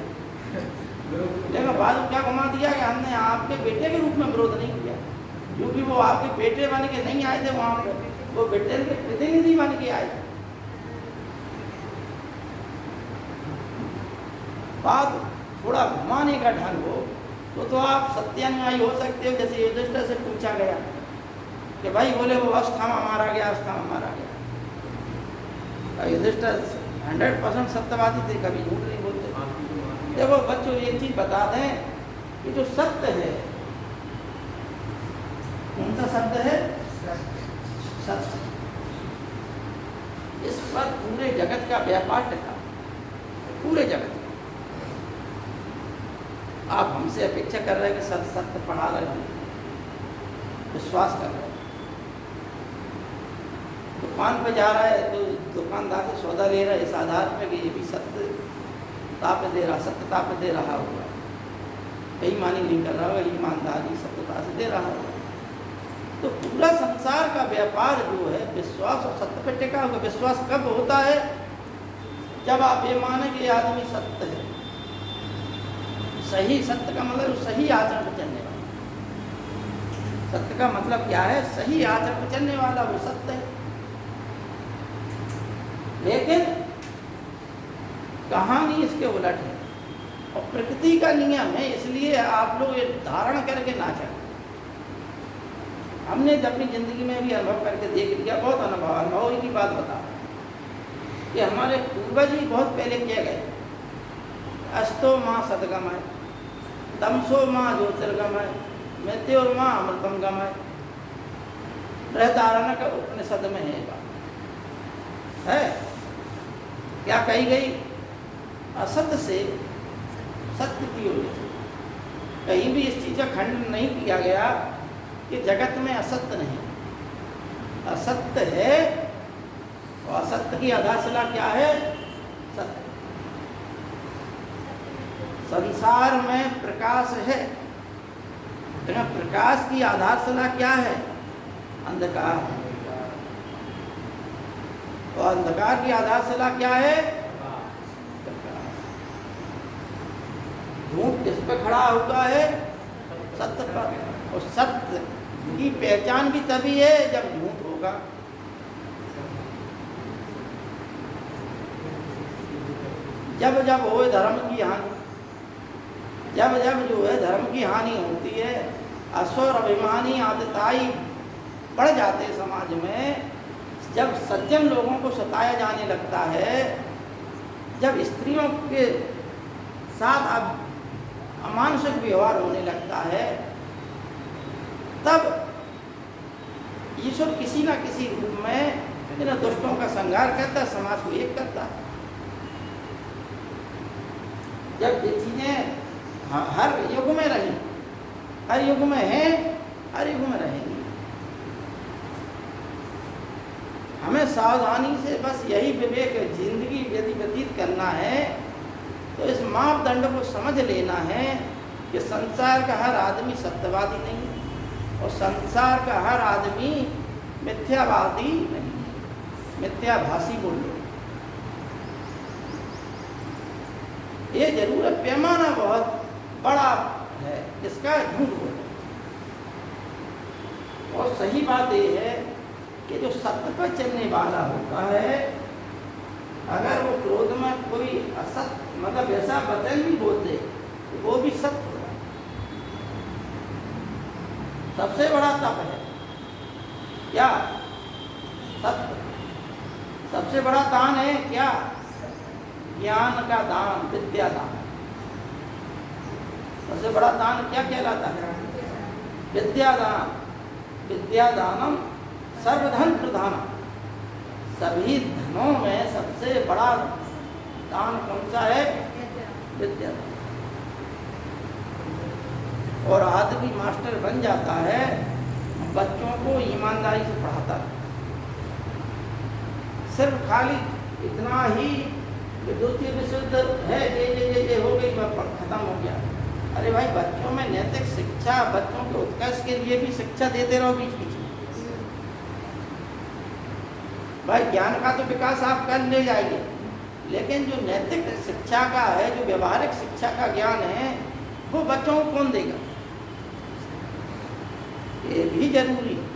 लेकिन बाद में क्या घुमा दिया कि हमने आपके बेटे के रूप में विरोध नहीं किया, क्योंकि वो आपके बेटे बन के नहीं आए थे वहाँ पर, वो बेटे के प्रतिनिधि बन के आए थे। बात थोड़ा घुमाने का ढंग हो तो आप सत्यान्यायी हो सकते हो। जैसे युधिष्ठिर से पूछा गया कि भाई, बोले वो अस्थामा मारा गया, अस्थामा मारा गया। युधिष्ठिर 100% सत्यवादी थे, कभी झूठ नहीं बोलते। देखो बच्चों, एक चीज बता दें कि जो सत्य है, कौन सा शब्द है? सत्य। इस पर पूरे जगत का व्यापार टिका, पूरे जगत। आप हमसे अपेक्षा कर रहे हैं कि सत्य पढ़ा रहे हैं, विश्वास कर रहे हैं। दुकान पे जा रहा है तो दुकानदार से सौदा ले रहा है इस आधार पे कि ये भी सत्यता पे दे रहा, सत्यता पे दे रहा होगा, बेईमानी नहीं कर रहा होगा, ईमानदारी सत्यता से दे रहा होगा। तो पूरा संसार का व्यापार जो है विश्वास और सत्य पे टिका होगा। विश्वास कब होता है? जब आप ये माने कि आदमी सत्य है। सही, सत्य का मतलब सही आचरण पर चलने वाला। सत्य का मतलब क्या है? सही आचरण चलने वाला वो सत्य है। लेकिन कहानी इसके उलट है और प्रकृति का नियम है, इसलिए आप लोग ये धारण करके ना चलें। हमने अपनी जिंदगी में भी अनुभव करके देख लिया, बहुत अनुभव की बात बता कि हमारे पूर्वज ही बहुत पहले किए गए। अस्तो माँ सदगमय, तमसो माँ ज्योतिर्गमय, मृत्योर माँ अमृतम गमय। बृहदारण्यक का उपनिषद में है बात है। क्या कही गई? असत्य से सत्य की ओर। कहीं भी इस चीज का खंडन नहीं किया गया कि जगत में असत्य नहीं, असत्य है। और असत्य की आधारशिला क्या है? सत्य। संसार में प्रकाश है, लेकिन प्रकाश की आधारशिला क्या है? अंधकार। और अंधकार की आधारशिला क्या है? झूठ किस पे खड़ा हुआ है? सत्य पर। और सत्य की पहचान भी तभी है जब झूठ होगा। जब जब हो धर्म की हानि, जब जब जो है धर्म की हानि होती है, असुर अभिमानी आदताई बढ़ जाते समाज में, जब सज्जन लोगों को सताया जाने लगता है, जब स्त्रियों के साथ अब अमानुषिक व्यवहार होने लगता है, तब ईश्वर किसी ना किसी रूप में इन दुष्टों का संहार करता है, समाज को एक करता है। जब ये चीजें हर युग में रही, हर युग में है, हर युग में रहेंगी। हमें सावधानी से बस यही विवेक जिंदगी यदि व्यतीत करना है तो इस मापदंड को समझ लेना है कि संसार का हर आदमी सत्यवादी नहीं है और संसार का हर आदमी मिथ्यावादी नहीं है, मिथ्याभाषी बोल लो। ये जरूर है, पैमाना बहुत बड़ा है इसका, झूठ बोलना। और सही बात ये है कि जो सत्य पर चलने वाला होता है, अगर वो क्रोध में कोई असत मतलब ऐसा वचन भी बोल दे तो वो भी सत्य होगा। सबसे बड़ा तप है क्या? सत्य। सबसे बड़ा दान है क्या? ज्ञान का दान, विद्या दान। सबसे बड़ा दान क्या कहलाता है? विद्या दान। विद्या दानम सर्वधन प्रधानम। सभी धनों में सबसे बड़ा दान कौन सा है? विद्या। और आदमी मास्टर बन जाता है, बच्चों को ईमानदारी से पढ़ाता है। सिर्फ खाली इतना ही द्वितीय विशुद्ध है, ये हो गई, खत्म हो गया। अरे भाई, बच्चों में नैतिक शिक्षा, बच्चों के उत्कर्ष के लिए भी शिक्षा देते रहो बीच बीच में। भाई, ज्ञान का तो विकास आप कर ले जाएंगे, लेकिन जो नैतिक शिक्षा का है, जो व्यवहारिक शिक्षा का ज्ञान है, वो बच्चों को कौन देगा? ये भी जरूरी है।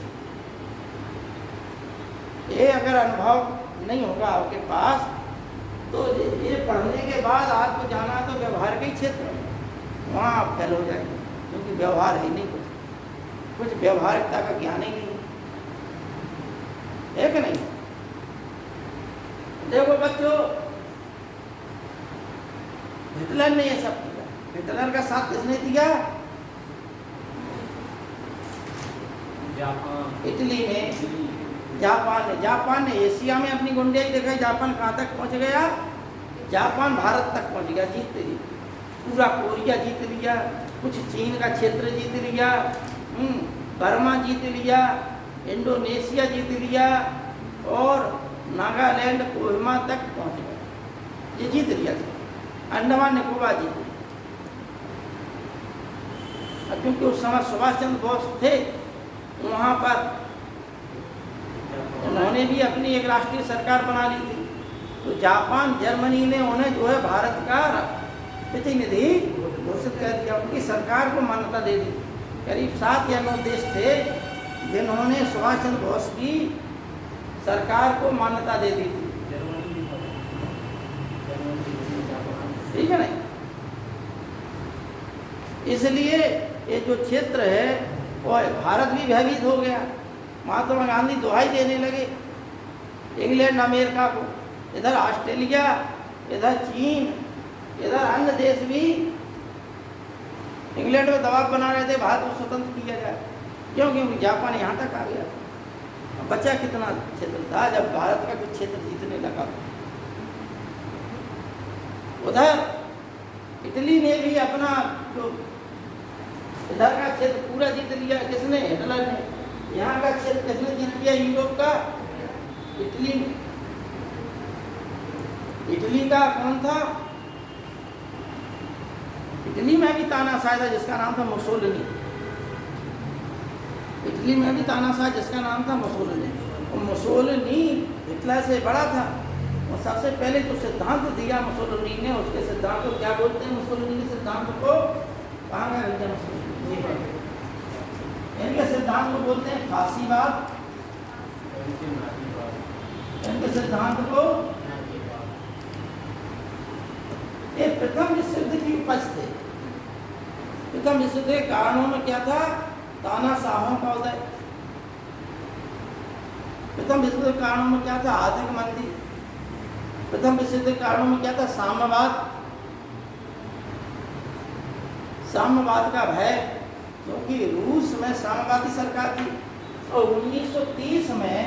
ये अगर अनुभव नहीं होगा आपके पास, तो ये पढ़ने के बाद आपको जाना तो व्यवहार के क्षेत्र में, वहाँ आप फेल हो जाएंगे, क्योंकि व्यवहार है नहीं, कुछ व्यवहारिकता का ज्ञान ही नहीं है कि नहीं? देखो बच्चों, हिटलर ने ये सब किया। हिटलर का साथ किसने दिया? इटली में, जापान ने एशिया में अपनी गुंडियाई दिखाई। जापान कहाँ तक पहुँच गया? जापान भारत तक पहुँच गया, जीत लिया, पूरा कोरिया जीत लिया, कुछ चीन का क्षेत्र जीत लिया, बर्मा जीत लिया, इंडोनेशिया जीत लिया और नागालैंड कोहिमा तक पहुँच गया। ये जीत लिया था। अंडमान निकोबार जीत लिया, क्योंकि उस समय सुभाष चंद्र बोस थे वहाँ पर, उन्होंने भी अपनी एक राष्ट्रीय सरकार बना ली थी। तो जापान, जर्मनी ने उन्हें जो है भारत का प्रतिनिधि घोषित कर दिया, उनकी सरकार को मान्यता दे दी। करीब 7 या 9 देश थे जिन्होंने सुभाष चंद्र बोस की सरकार को मान्यता दे दी थी। ठीक है नहीं? इसलिए ये जो क्षेत्र है वो भारत भी भयभीत हो गया। महात्मा गांधी दुहाई देने लगे इंग्लैंड अमेरिका को, इधर ऑस्ट्रेलिया, इधर चीन, इधर अन्य देश भी इंग्लैंड में दबाव बना रहे थे भारत को स्वतंत्र किया जाए। क्यों? क्योंकि जापान यहाँ तक आ गया। अब बचा कितना क्षेत्र था जब भारत का कुछ क्षेत्र जीतने लगा। उधर इटली ने भी अपना जो इधर का क्षेत्र पूरा जीत लिया। किसने? हिटलर ने। यहाँ का क्षेत्र किसने जीत लिया? यूरोप का इटली। इटली का कौन था? इटली में भी तानाशाह था जिसका नाम था मुसोलिनी। इटली में भी तानाशाह जिसका नाम था मुसोलिनी। और मुसोलिनी हिटलर से बड़ा था और सबसे पहले जो सिद्धांत दिया मुसोलिनी ने, उसके सिद्धांत को क्या बोलते हैं? मुसोलिनी के सिद्धांत को कहाँ गया मुसोलिनी? इनके सिद्धांत को बोलते हैं फासीवाद। इनके सिद्धांत को ये प्रथम विश्व युद्ध की उपज थे। प्रथम विश्व युद्ध के कारणों में क्या था? तानाशाहों का उदय। प्रथम विश्व युद्ध के कारणों में क्या था? आर्थिक मंदी। प्रथम विश्व युद्ध के कारणों में क्या था? साम्यवाद। साम्यवाद का भय, क्योंकि रूस में साम्यवादी सरकार थी और 1930 में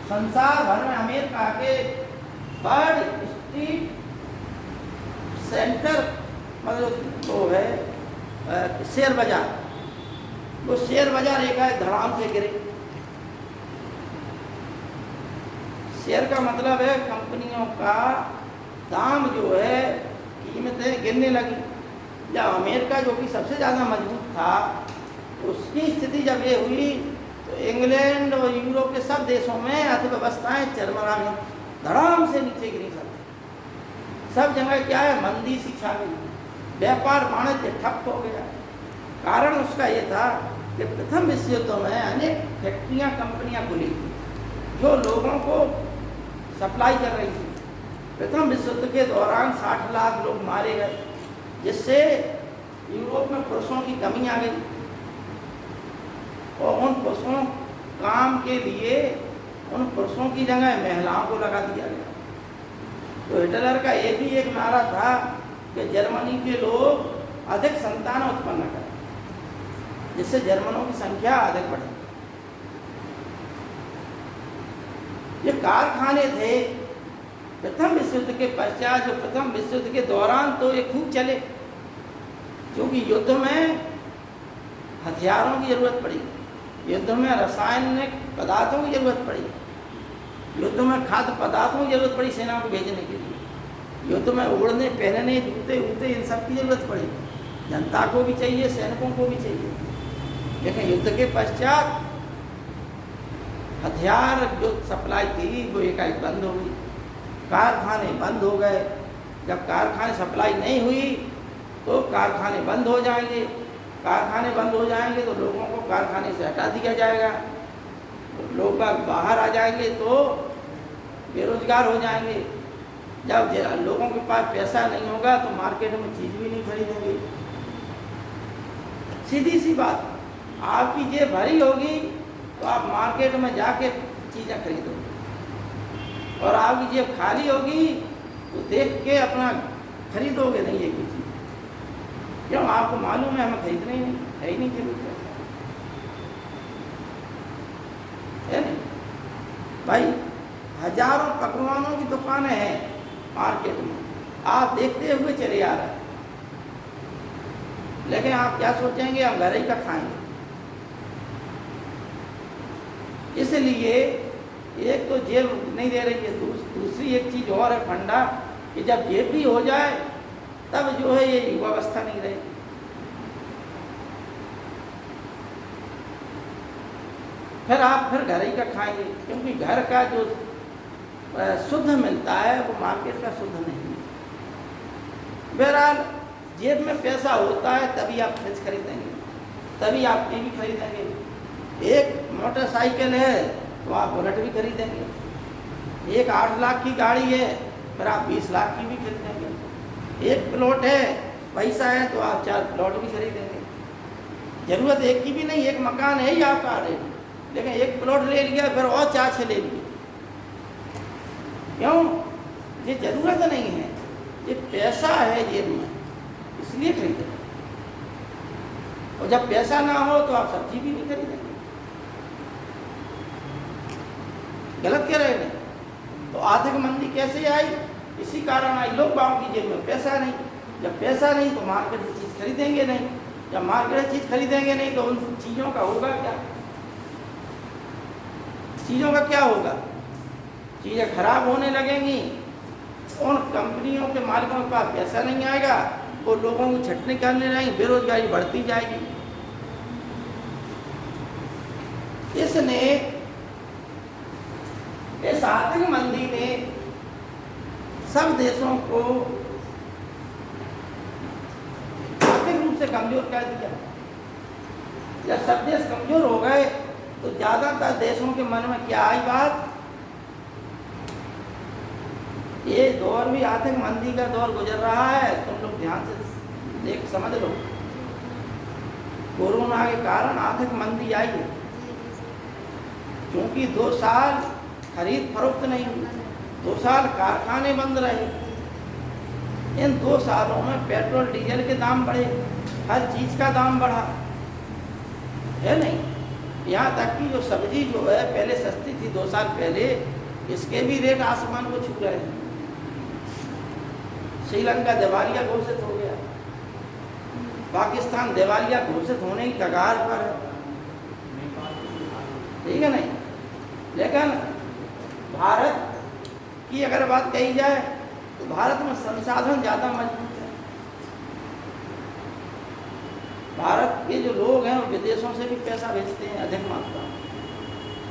संसार भर में अमेरिका के वर्ल्ड स्ट्रीट सेंटर मतलब वो है शेयर बाजार, वो शेयर बाजार एक धड़ाम से गिरे। शेयर का मतलब है कंपनियों का दाम जो है, कीमतें गिरने लगी। जब अमेरिका जो कि सबसे ज़्यादा मजबूत था, उसकी स्थिति जब ये हुई तो इंग्लैंड और यूरोप के सब देशों में अर्थव्यवस्थाएं चरमरा गई, धड़ाम से नीचे गिरी। सब जगह क्या है? मंदी सी छा गई, व्यापार वाणिज्य ठप हो गया। कारण उसका ये था कि प्रथम विश्व युद्ध में अनेक फैक्ट्रियां, कंपनियां खुली थी जो लोगों को सप्लाई कर रही थी। प्रथम विश्व युद्ध के दौरान 60 लाख लोग मारे गए, जिससे यूरोप में पुरुषों की कमी आ गई और उन पुरुषों काम के लिए उन पुरुषों की जगह महिलाओं को लगा दिया गया। तो हिटलर का ये भी एक नारा था कि जर्मनी के लोग अधिक संतान उत्पन्न करें, जिससे जर्मनों की संख्या अधिक बढ़े। ये कारखाने थे प्रथम विश्व युद्ध के पश्चात। जो प्रथम विश्व युद्ध के दौरान तो ये खूब चले, क्योंकि युद्ध में हथियारों की जरूरत पड़ी, युद्ध में रासायनिक पदार्थों की जरूरत पड़ी, युद्ध में खाद्य पदार्थों की जरूरत पड़ी सेना को भेजने के लिए, युद्ध में ओढ़ने पहनने जूते वूते इन सब की जरूरत पड़ी। जनता को भी चाहिए, सैनिकों को भी चाहिए। लेकिन युद्ध के पश्चात हथियार जो सप्लाई थी वो एकाएक बंद हो गई, कारखाने बंद हो गए। जब कारखाने सप्लाई नहीं हुई तो कारखाने बंद हो जाएंगे, कारखाने बंद हो जाएंगे तो लोगों को कारखाने से हटा दिया जाएगा, लोग बाहर आ जाएंगे तो बेरोजगार हो जाएंगे। जब लोगों के पास पैसा नहीं होगा तो मार्केट में चीज़ भी नहीं खरीदेंगे। सीधी सी बात, आपकी जेब भरी होगी तो आप मार्केट में जाके चीज़ें खरीदोगे, और आपकी जेब खाली होगी तो देख के अपना खरीदोगे नहीं ये कुछ। क्यों? आपको मालूम है हमें खरीदना ही नहीं है, ही नहीं जरूरत है नहीं भाई। हजारों पकवानों की दुकानें हैं मार्केट में, आप देखते हुए चले आ रहे हैं, लेकिन आप क्या सोचेंगे? हम घर ही का खाएंगे। इसलिए एक तो जेब नहीं दे रही है, दूसरी एक चीज़ और है फंडा कि जब जेब भी हो जाए तब जो है ये युवावस्था नहीं रहेगी। फिर आप फिर घर ही का खाएंगे, क्योंकि घर का जो शुद्ध मिलता है वो मार्केट का शुद्ध नहीं है। बहरहाल जेब में पैसा होता है तभी आप फ्रिज खरीदेंगे, तभी आप टीवी खरीदेंगे। एक मोटरसाइकिल है तो आप बुलेट भी खरीदेंगे। एक 8 लाख की गाड़ी है फिर आप 20 लाख की भी खरीदेंगे। एक प्लॉट है, पैसा है तो आप 4 प्लॉट भी खरीदेंगे। जरूरत एक की भी नहीं, एक मकान है ही आपका ऑलरेडी, लेकिन एक प्लॉट ले लिया फिर और 4 ले लिए। क्यों? ये जरूरत नहीं है, ये पैसा है जेब में, इसलिए खरीदे। और जब पैसा ना हो तो आप सब्जी भी नहीं खरीदेंगे। गलत कह रहे हैं? तो आर्थिक मंदी कैसे आई? इसी कारण आई, लोग बागों की जेब में पैसा नहीं। जब पैसा नहीं तो मार्केट की चीज़ खरीदेंगे नहीं। जब मार्केट की चीज़ खरीदेंगे नहीं तो उन चीज़ों का होगा क्या? चीज़ों का क्या होगा? चीज़ें खराब होने लगेंगी, उन कंपनियों के मालिकों के पास पैसा नहीं आएगा, वो लोगों को छटनी करने रहेंगे, बेरोजगारी बढ़ती जाएगी। इसने, इस आर्थिक मंदी ने सब देशों को आर्थिक रूप से कमजोर कर दिया। जब सब देश कमजोर हो गए तो ज्यादातर देशों के मन में क्या आई बात, ये दौर भी आर्थिक मंदी का दौर गुजर रहा है, तुम लोग ध्यान से देख समझ लो। कोरोना के कारण आर्थिक मंदी आई है, क्योंकि 2 साल खरीद फरोख्त नहीं हुई, 2 साल कारखाने बंद रहे। इन 2 सालों में पेट्रोल डीजल के दाम बढ़े, हर चीज़ का दाम बढ़ा है नहीं। यहाँ तक कि जो सब्जी जो है पहले सस्ती थी 2 साल पहले, इसके भी रेट आसमान को छू रहे हैं। श्रीलंका दिवालिया घोषित हो गया, पाकिस्तान दिवालिया घोषित होने की कगार पर है, ठीक है नहीं। लेकिन भारत की अगर बात कही जाए तो भारत में संसाधन ज़्यादा मजबूत है। भारत के जो लोग हैं वो विदेशों से भी पैसा भेजते हैं अधिक मात्रा में,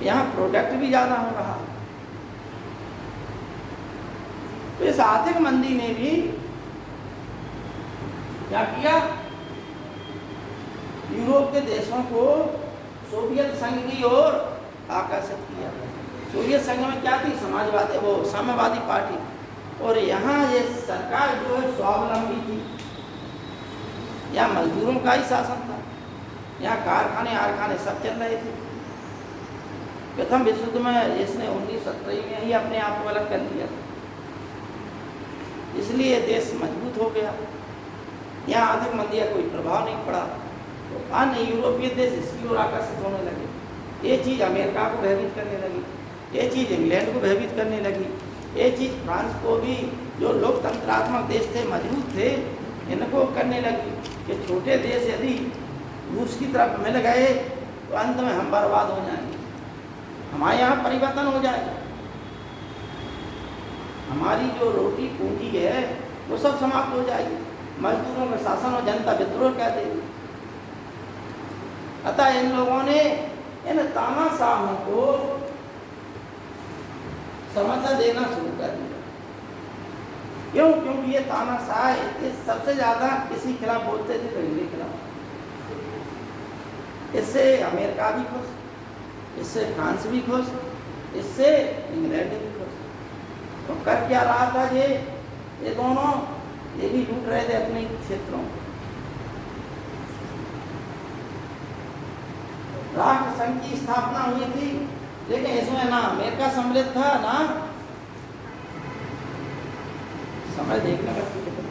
यहाँ प्रोडक्ट भी ज़्यादा हो रहा। तो इस आर्थिक मंदी ने भी क्या किया, यूरोप के देशों को सोवियत संघ की ओर आकर्षित किया। सोवियत संघ में क्या थी, समाजवादी, वो साम्यवादी पार्टी, और यहाँ ये सरकार जो है स्वावलंबी थी, यहाँ मजदूरों का ही शासन था, यहाँ कारखाने सब चल रहे थे। प्रथम विश्व युद्ध में इसने 1970 में ही अपने आप को अलग कर लिया, इसलिए देश मजबूत हो गया। यहाँ आर्थिक मंदी का कोई प्रभाव नहीं पड़ा, तो अन्य यूरोपीय देश इसकी ओर आकर्षित होने लगे। ये चीज़ अमेरिका को भयभीत करने लगी, ये चीज़ इंग्लैंड को भयभीत करने लगी, ये चीज़ फ्रांस को भी, जो लोकतंत्रात्मक देश थे, मजबूत थे, इनको करने लगी कि छोटे देश यदि रूस की तरफ मिल गए तो अंत में हम बर्बाद हो जाएंगे, हमारे यहाँ परिवर्तन हो जाएगा, हमारी जो रोटी पूंजी है वो सब समाप्त हो जाएगी, मजदूरों का शासन और जनता विद्रोह कर देगी। अतः इन लोगों ने इन तानाशाहों को समर्थन देना शुरू कर दिया। क्यों? क्योंकि ये तानाशाह ये सबसे ज़्यादा किसी खिलाफ बोलते थे तो इनके खिलाफ। इससे अमेरिका भी खुश, इससे फ्रांस भी खुश, इससे इंग्लैंड भी खुश। तो कर क्या रहा था ये दोनों, ये भी लूट रहे थे अपने क्षेत्रों। राष्ट्र संघ की स्थापना हुई थी, लेकिन इसमें ना अमेरिका सम्मिलित था, ना समय देखने का कितना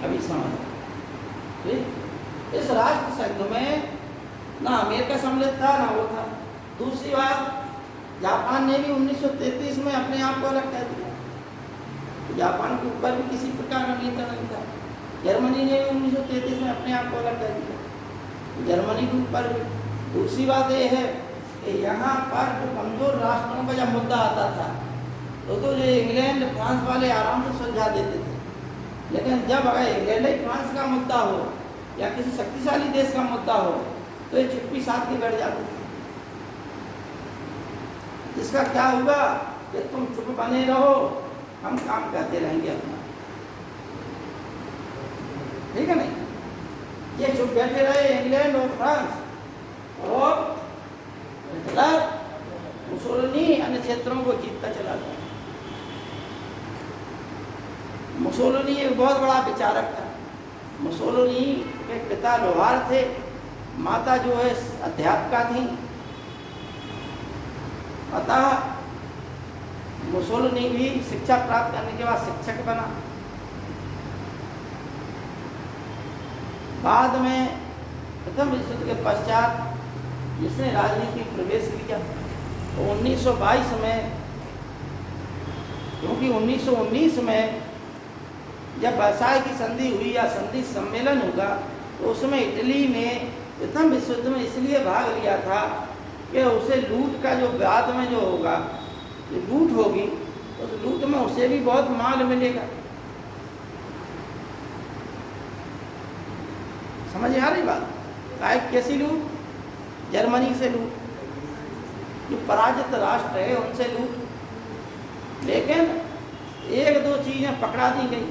अभी समय, इस राष्ट्र संघ में ना अमेरिका सम्मिलित था ना वो था। दूसरी बात, जापान ने भी 1933 में अपने आप को अलग कर दिया, जापान के ऊपर भी किसी प्रकार का नियंत्रण नहीं था। जर्मनी ने भी 1933 में अपने आप को अलग कर दिया, जर्मनी के ऊपर भी। दूसरी बात यह है कि यहाँ पर जो कमजोर राष्ट्रों का जब मुद्दा आता था तो जो इंग्लैंड फ्रांस वाले आराम से सुलझा देते थे, लेकिन जब अगर इंग्लैंड ही फ्रांस का मुद्दा हो या किसी शक्तिशाली देश का मुद्दा हो तो ये चुप्पी साथ के बैठ जाते थे। इसका क्या हुआ कि तुम चुप बने रहो, हम काम करते रहेंगे अपना। ठीक है नहीं। ये चुप बैठे रहे इंग्लैंड और फ्रांस, और हिटलर मुसोलिनी अन्य क्षेत्रों को जीतता चला गया। मुसोलिनी एक बहुत बड़ा विचारक था। मुसोलिनी के पिता लोहार थे, माता जो है अध्यापिका थी। अतः मुसोलिनी भी शिक्षा प्राप्त करने के बाद शिक्षक बना। बाद में प्रथम विश्व युद्ध के पश्चात जिसने राजनीति में प्रवेश किया, तो 1922 में, क्योंकि 1919 में जब वर्साय की संधि हुई या संधि सम्मेलन हुआ, तो उसमें इटली ने प्रथम विश्व युद्ध में इसलिए भाग लिया था कि उसे लूट का जो बाद में जो होगा, जो लूट होगी, उस लूट में उसे भी बहुत माल मिलेगा। समझ आ रही बात? कैसी लूट? जर्मनी से लूट, जो पराजित राष्ट्र है उनसे लूट। लेकिन एक दो चीजें पकड़ा दी गई।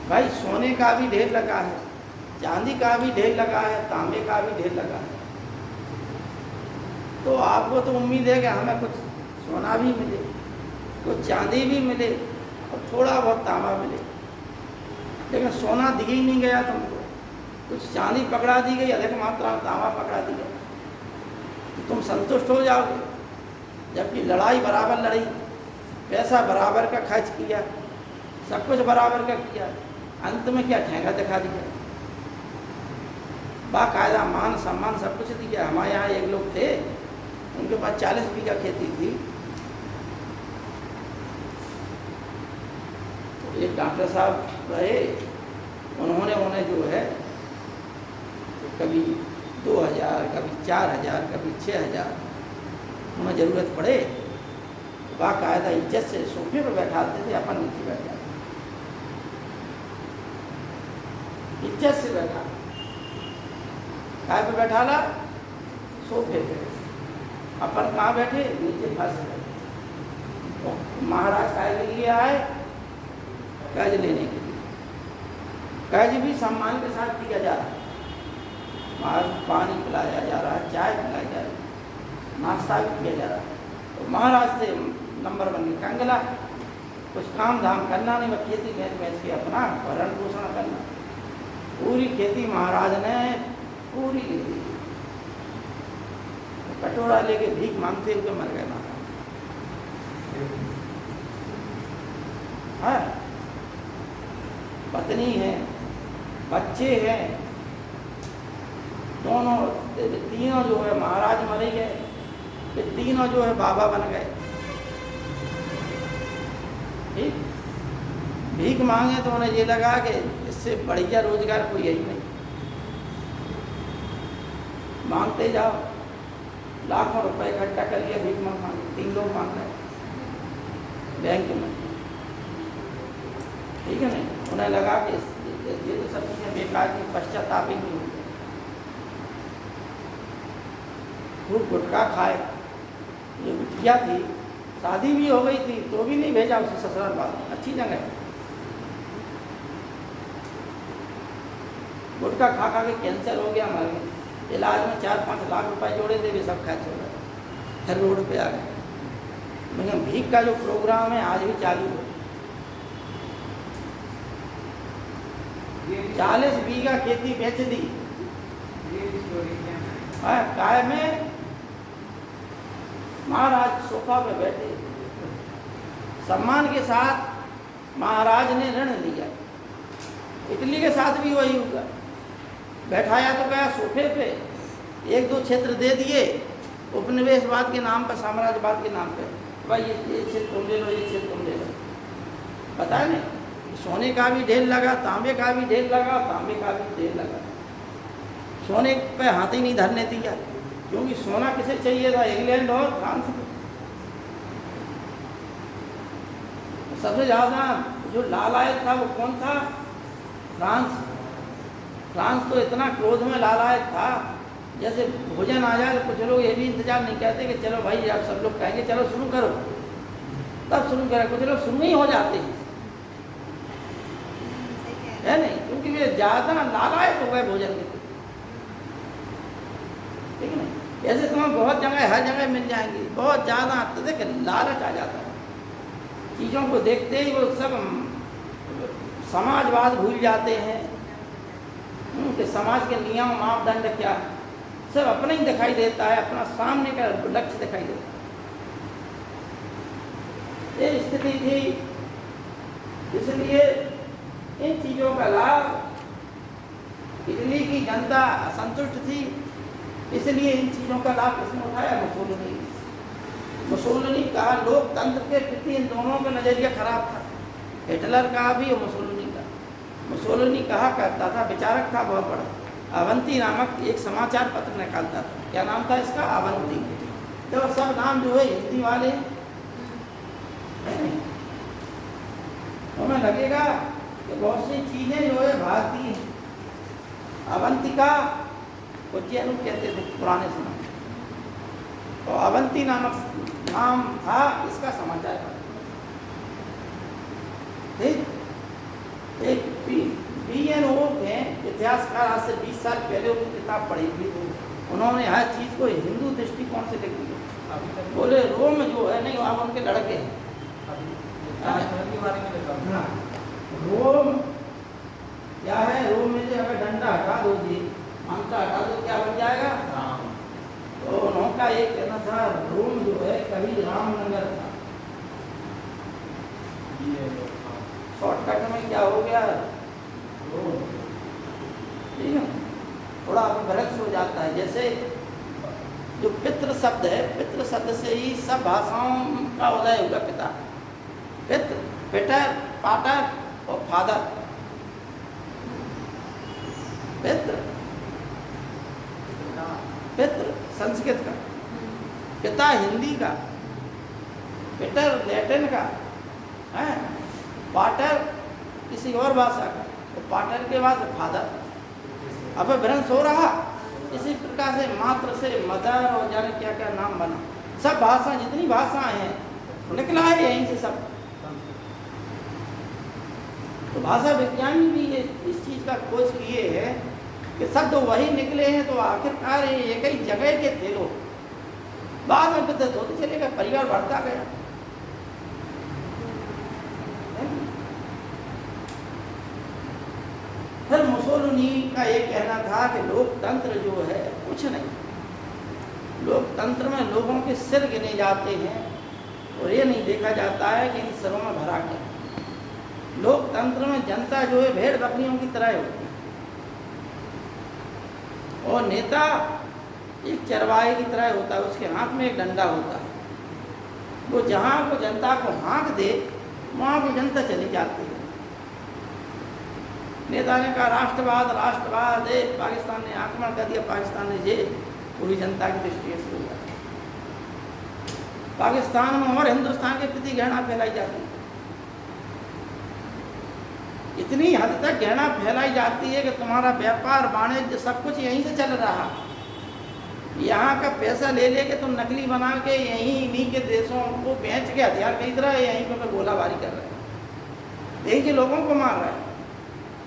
भाई सोने का भी ढेर लगा है, चांदी का भी ढेर लगा है, तांबे का भी ढेर लगा है। तो आपको तो उम्मीद है कि हमें कुछ सोना भी मिले, कुछ चांदी भी मिले और थोड़ा बहुत तांबा मिले। लेकिन सोना दिख ही नहीं गया तुमको, कुछ चांदी पकड़ा दी गई, अधिक मात्रा में तांबा पकड़ा दी गई, तो तुम संतुष्ट हो जाओगे। जबकि लड़ाई बराबर लड़ी, पैसा बराबर का खर्च किया, सब कुछ बराबर का किया, अंत में क्या ठेंगा दिखा दिया। बाकायदा मान सम्मान सब कुछ दिया। हमारे यहाँ एक लोग थे, उनके पास 40 बीघा खेती थी। तो एक डॉक्टर साहब रहे, उन्होंने उन्हें जो है कभी 2000, कभी 4000, कभी 6000, उन्हें ज़रूरत पड़े तो बाकायदा इज्जत से सोफे पर बैठाते थे, अपन नीचे बैठ जाते, इज्जत से बैठा। काय पे बैठा ला? सोफे पे। अपन कहाँ बैठे? नीचे फर्श पे। तो महाराज काय के लिए आए? कर्ज लेने के लिए। कर्ज भी सम्मान के साथ दिया जा रहा है। महाराज पानी पिलाया जा रहा है, चाय पिलाया जा रहा है, नाश्ता भी किया जा रहा है। तो महाराज से नंबर 1 की कंगला, कुछ काम धाम करना नहीं, बस खेती बेच के अपना भरण पोषण करना। पूरी खेती महाराज ने पूरी ले ली। कटोरा लेके भीख मांगते हुए मर गए महाराज। हाँ, पत्नी है, बच्चे हैं, दोनों तीनों जो है महाराज मरे गए, ये तीनों जो है बाबा बन गए। ठीक, भीख मांगे तो उन्हें ये लगा कि इससे बढ़िया रोजगार कोई यही नहीं। मांगते जाओ, लाखों रुपए इकट्ठा कर लिया, भीख मांगे। 3 लोग मांग रहे बैंक में, ठीक है नहीं। उन्हें लगा कि ये तो सब चीज़ें बेकार की, पश्चाताप ही नहीं होती। खूब गुटखा खाए। जो बिटिया थी, शादी भी हो गई थी, तो भी नहीं भेजा उसे ससुराल वालों, अच्छी जगह। गुटखा खा खा के कैंसर हो गया, मर गए। इलाज में 4-5 लाख रुपए जोड़े थे, वे सब खर्च हो गए, फिर रोड पे आ गए। लेकिन भीख का जो प्रोग्राम है आज भी चालू है। 40 बीघा खेती बेच दी। काय में महाराज सोफा पे बैठे, सम्मान के साथ महाराज ने ऋण लिया। इटली के साथ भी वही हुआ। बैठाया तो गया सोफे पे, 1-2 क्षेत्र दे दिए उपनिवेशवाद के नाम पर, साम्राज्यवाद के नाम पे। भाई ये क्षेत्र तुम ले लो, ये क्षेत्र तुम ले लो। पता है नहीं, सोने का भी ढेर लगा, तांबे का भी ढेर लगा, तांबे का भी ढेर लगा। सोने पे हाथ ही नहीं धरने दिया, क्योंकि सोना किसे चाहिए था? इंग्लैंड और फ्रांस को। सबसे ज़्यादा जो लालायत था वो कौन था? फ्रांस। फ्रांस तो इतना क्रोध में लालायत था, जैसे भोजन आ जाए तो कुछ लोग ये भी इंतजार नहीं करते कि चलो भाई आप सब लोग कहेंगे चलो शुरू करो, तब शुरू करें। कुछ लोग शुरू ही हो जाते हैं। है नहीं, क्योंकि वे ज़्यादा लालायत हो गए भोजन के, ठीक है नहीं। ऐसे तुम्हें बहुत जगह हर जगह मिल जाएंगी, बहुत ज़्यादा अत्यधिक लालच आ जाता है, चीज़ों को देखते ही वो सब समाजवाद भूल जाते हैं कि समाज के नियम मापदंड क्या है, सब अपना ही दिखाई देता है, अपना सामने का लक्ष्य दिखाई देता है। ये स्थिति थी, इसलिए इन चीज़ों का लाभ इटली की जनता असंतुष्ट थी, इसलिए इन चीज़ों का लाभ किसने उठाया? मुसोलिनी। मुसोलिनी का लोकतंत्र के प्रति इन दोनों का नज़रिया खराब था, हिटलर का भी और मुसोलिनी का। मुसोलिनी कहा करता था, विचारक था बहुत बड़ा, अवंती नामक एक समाचार पत्र निकालता था। क्या नाम था इसका? अवंती। तो सब नाम जो है हिंदी वाले हैं, हमें लगेगा कि बहुत सी चीज़ें जो है भारतीय हैं। अवंतिका उज्जैन कहते थे पुराने समय, तो अवंती नामक नाम था इसका समाचार पत्र। ठीक, एक BNO के इतिहासकार आज से 20 साल पहले उनकी किताब पढ़ी थी, उन्होंने हर चीज़ को हिंदू दृष्टिकोण से लिख दिया। बोले रोम जो है नहीं, वहाँ उनके लड़के हैं, रोम क्या है, रोम में जो अगर डंडा हटा दो जी, मांगता हटा दो, क्या बन जाएगा? तो उनका एक कहना था, रोम जो है कभी रामनगर था, शॉर्टकट में क्या हो गया, ठीक है, थोड़ा भ्रष्ट हो जाता है। जैसे जो पितृ शब्द है, पितृ शब्द से ही सब भाषाओं का उदय हुआ। पिता, पितृ, पिटर, पाटर और फादर। पितृ, पितृ संस्कृत का, पिता हिंदी का, पिटर लैटिन का है, पाटर किसी और भाषा का, तो पाटर के बाद फादर। अब भ्रंश हो रहा, इसी प्रकार से मात्र से मदर और जाने क्या क्या नाम बना। सब भाषा, जितनी भाषाएं हैं निकला है यहीं से सब। तो भाषा विज्ञानी भी इस चीज़ का खोज किए हैं कि शब्द वही निकले हैं, तो आखिरकार ये कई जगह के थे लोग, बाद में विकसित होते चले गए, परिवार बढ़ता गया। फिर मुसोलिनी का ये कहना था कि लोकतंत्र जो है कुछ नहीं, लोकतंत्र में लोगों के सिर गिने जाते हैं और ये नहीं देखा जाता है कि इन सिरों में भरा क्या। लोकतंत्र में जनता जो है भेड़ बकरियों की तरह होती है और नेता एक चरवाहे की तरह होता है, उसके हाथ में एक डंडा होता है, वो जहाँ को जनता को हाँक दे वहाँ को जनता चली जाती है। नेता ने कहा राष्ट्रवाद, राष्ट्रवाद, पाकिस्तान ने आक्रमण कर दिया, पाकिस्तान ने जे, पूरी जनता की दृष्टि से हो जाती। पाकिस्तान में और हिंदुस्तान के प्रति घृणा फैलाई जाती है, इतनी हद तक घृणा फैलाई जाती है कि तुम्हारा व्यापार वाणिज्य सब कुछ यहीं से चल रहा, यहाँ का पैसा ले लेके तुम नकली बना के यहीं इन्हीं के देशों को बेच के हथियार खरीद रहा है, यहीं पर गोलाबारी कर रहे हैं, यहीं के लोगों को मार रहा है,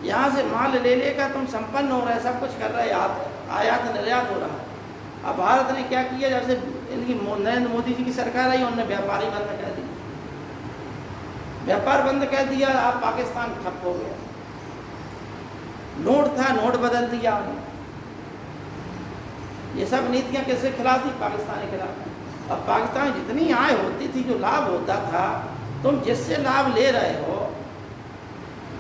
यहाँ से माल ले लेकर तुम संपन्न हो रहे, सब कुछ कर रहे, आयात निर्यात हो रहा है। अब भारत ने क्या किया, जब से इनकी नरेंद्र मोदी जी की सरकार आई, उन्होंने व्यापार ही बंद कर दिया, व्यापार बंद कर दिया, अब पाकिस्तान ठप हो गया। नोट था, नोट बदल दिया उन्होंने। ये सब नीतियाँ किसके खिलाफ थी? पाकिस्तान के खिलाफ। अब पाकिस्तान जितनी आय होती थी, जो लाभ होता था, तुम जिससे लाभ ले रहे हो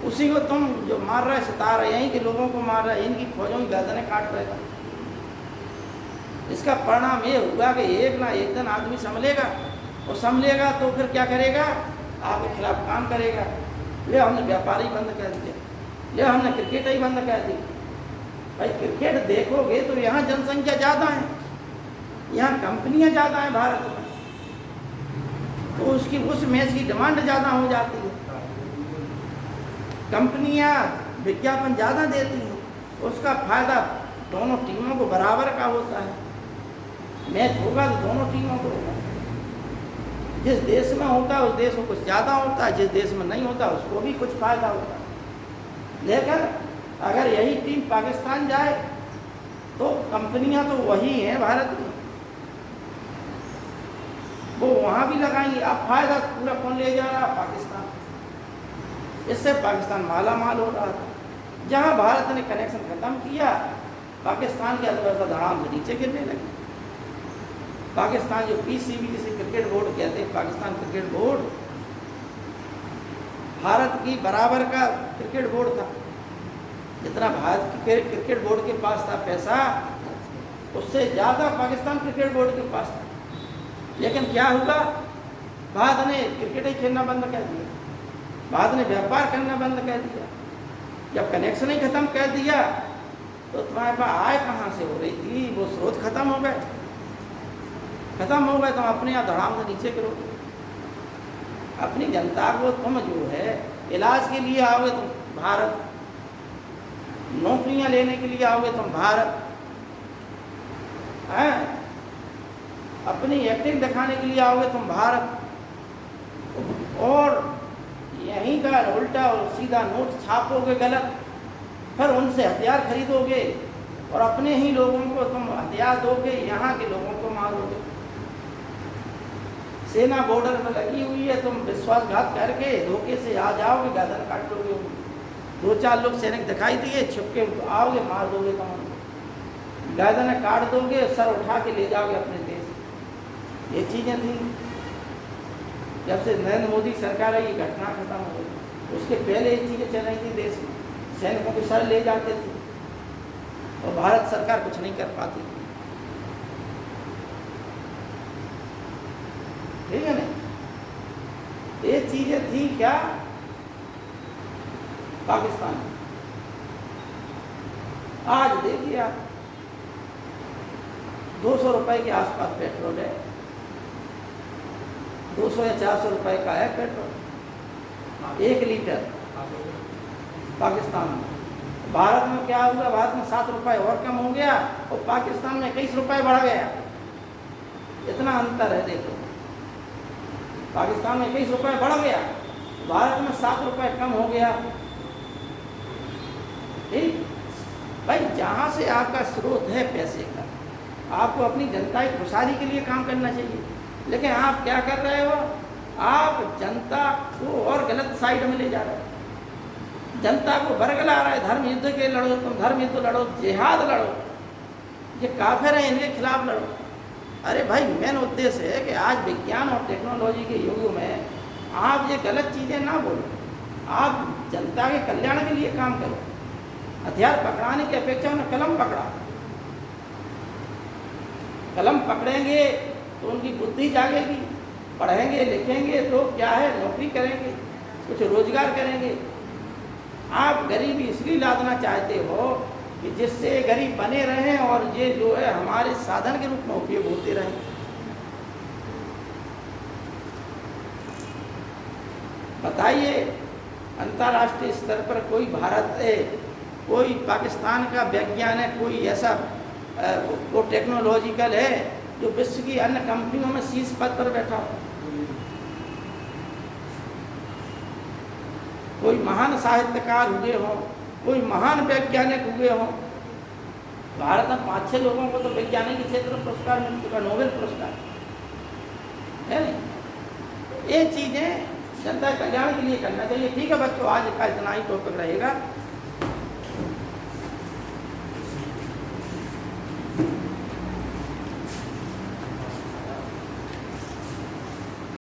उसी को तुम जो मार रहे, सता रहे, यहीं के लोगों को मार रहे, इनकी फौजों की गर्दनें काट रहे थे। इसका परिणाम ये हुआ कि एक ना एक दिन आदमी संभलेगा, और संभलेगा तो फिर क्या करेगा? आपके खिलाफ काम करेगा। ले हमने व्यापार ही बंद कर दिया, ले हमने क्रिकेट ही बंद कर दी। भाई क्रिकेट देखोगे तो यहाँ जनसंख्या ज़्यादा है, यहाँ कंपनियाँ ज़्यादा हैं भारत में, तो उसकी उस मैच की डिमांड ज़्यादा हो जाती है, कंपनियां विज्ञापन ज़्यादा देती हैं, उसका फायदा दोनों टीमों को बराबर का होता है। मैच होगा तो दोनों टीमों को होगा, जिस देश में होता है उस देश को कुछ ज़्यादा होता है, जिस देश में नहीं होता उसको भी कुछ फायदा होता है। लेकिन अगर यही टीम पाकिस्तान जाए तो कंपनियां तो वही हैं भारत में, वो वहाँ भी लगाएंगी। अब फायदा पूरा कौन ले जा रहा? पाकिस्तान। इससे पाकिस्तान माला माल हो रहा था। जहाँ भारत ने कनेक्शन ख़त्म किया, पाकिस्तान की अर्थव्यवस्था धड़ाम से नीचे गिरने लगी। पाकिस्तान जो पीसीबी जिसे क्रिकेट बोर्ड कहते हैं, पाकिस्तान क्रिकेट बोर्ड, भारत की बराबर का क्रिकेट बोर्ड था। जितना भारत के क्रिकेट बोर्ड के पास था पैसा, उससे ज़्यादा पाकिस्तान क्रिकेट बोर्ड के पास था। लेकिन क्या हुआ? भारत ने क्रिकेट ही खेलना बंद कर दिया, भारत ने व्यापार करना बंद कर दिया। जब कनेक्शन ही ख़त्म कर दिया तो तुम्हारे पास आय कहाँ से हो रही थी? वो स्रोत खत्म हो गए, तुम अपने यहाँ धड़ाम से नीचे गिरो। अपनी जनता को तुम जो है इलाज के लिए आओगे तुम भारत, नौकरियां लेने के लिए आओगे तुम भारत, हैं? अपनी एक्टिंग दिखाने के लिए आओगे तुम भारत, और यहीं का उल्टा और सीधा नोट छापोगे गलत, फिर उनसे हथियार खरीदोगे और अपने ही लोगों को तुम हथियार दोगे, यहाँ के लोगों को मारोगे। सेना बॉर्डर पर लगी हुई है, तुम विश्वासघात करके धोखे से आ जाओगे, गर्दन काट लोगे। 2-4 लोग सैनिक दिखाई दिए, छुप के आओगे, मार दोगे तुम उनको, गर्दन काट दोगे, सर उठा के ले जाओगे अपने देश। ये चीज़ें थी। जब से नरेंद्र मोदी सरकार है, ये घटना खत्म हो गई। उसके पहले ये चीज़ें चल रही थी देश में, सैनिकों के सर ले जाते थे और भारत सरकार कुछ नहीं कर पाती थी। ठीक है ना? ये चीज़ें थी क्या पाकिस्तान में। आज देखिए आप, 200 रुपए के आसपास पेट्रोल है, 200 या 400 रुपए का है पेट्रोल 1 लीटर पाकिस्तान में। भारत में क्या हुआ? भारत में 7 रुपए और कम हो गया और पाकिस्तान में 21 रुपए बढ़ गया। इतना अंतर है। देखो, पाकिस्तान में 21 रुपए बढ़ गया, भारत में 7 रुपए कम हो गया। ठीक भाई, जहाँ से आपका स्रोत है पैसे का, आपको अपनी जनता की खुशहाली के लिए काम करना चाहिए। लेकिन आप क्या कर रहे हो? आप जनता को और गलत साइड में ले जा रहे हो, जनता को बरगला रहा है। धर्म युद्ध के लड़ो, तुम धर्म युद्ध लड़ो, जिहाद लड़ो, ये काफिर हैं इनके खिलाफ लड़ो। अरे भाई, मेन उद्देश्य है कि आज विज्ञान और टेक्नोलॉजी के युग में आप ये गलत चीज़ें ना बोलो, आप जनता के कल्याण के लिए काम करो। हथियार पकड़ाने की अपेक्षा उन्हें कलम पकड़ा। कलम पकड़ेंगे तो उनकी बुद्धि जागेगी, पढ़ेंगे लिखेंगे तो क्या है, नौकरी करेंगे, कुछ रोजगार करेंगे। आप गरीबी इसलिए लादना चाहते हो कि जिससे गरीब बने रहें और ये जो है हमारे साधन के रूप में उपयोग होते रहें। बताइए, अंतर्राष्ट्रीय स्तर पर कोई भारत है, कोई पाकिस्तान का वैज्ञानिक, कोई ऐसा वो टेक्नोलॉजिकल है जो विश्व की अन्य कंपनियों में शीर्ष पद पर बैठा हो? कोई महान साहित्यकार हुए हों, कोई महान वैज्ञानिक हुए हों। भारत में 5-6 लोगों को तो वैज्ञानिक के क्षेत्र में पुरस्कार मिल चुका, नोबेल पुरस्कार है नहीं। ये चीज़ें जनता कल्याण के लिए करना चाहिए। ठीक है बच्चों, आज का इतना ही टॉपिक रहेगा।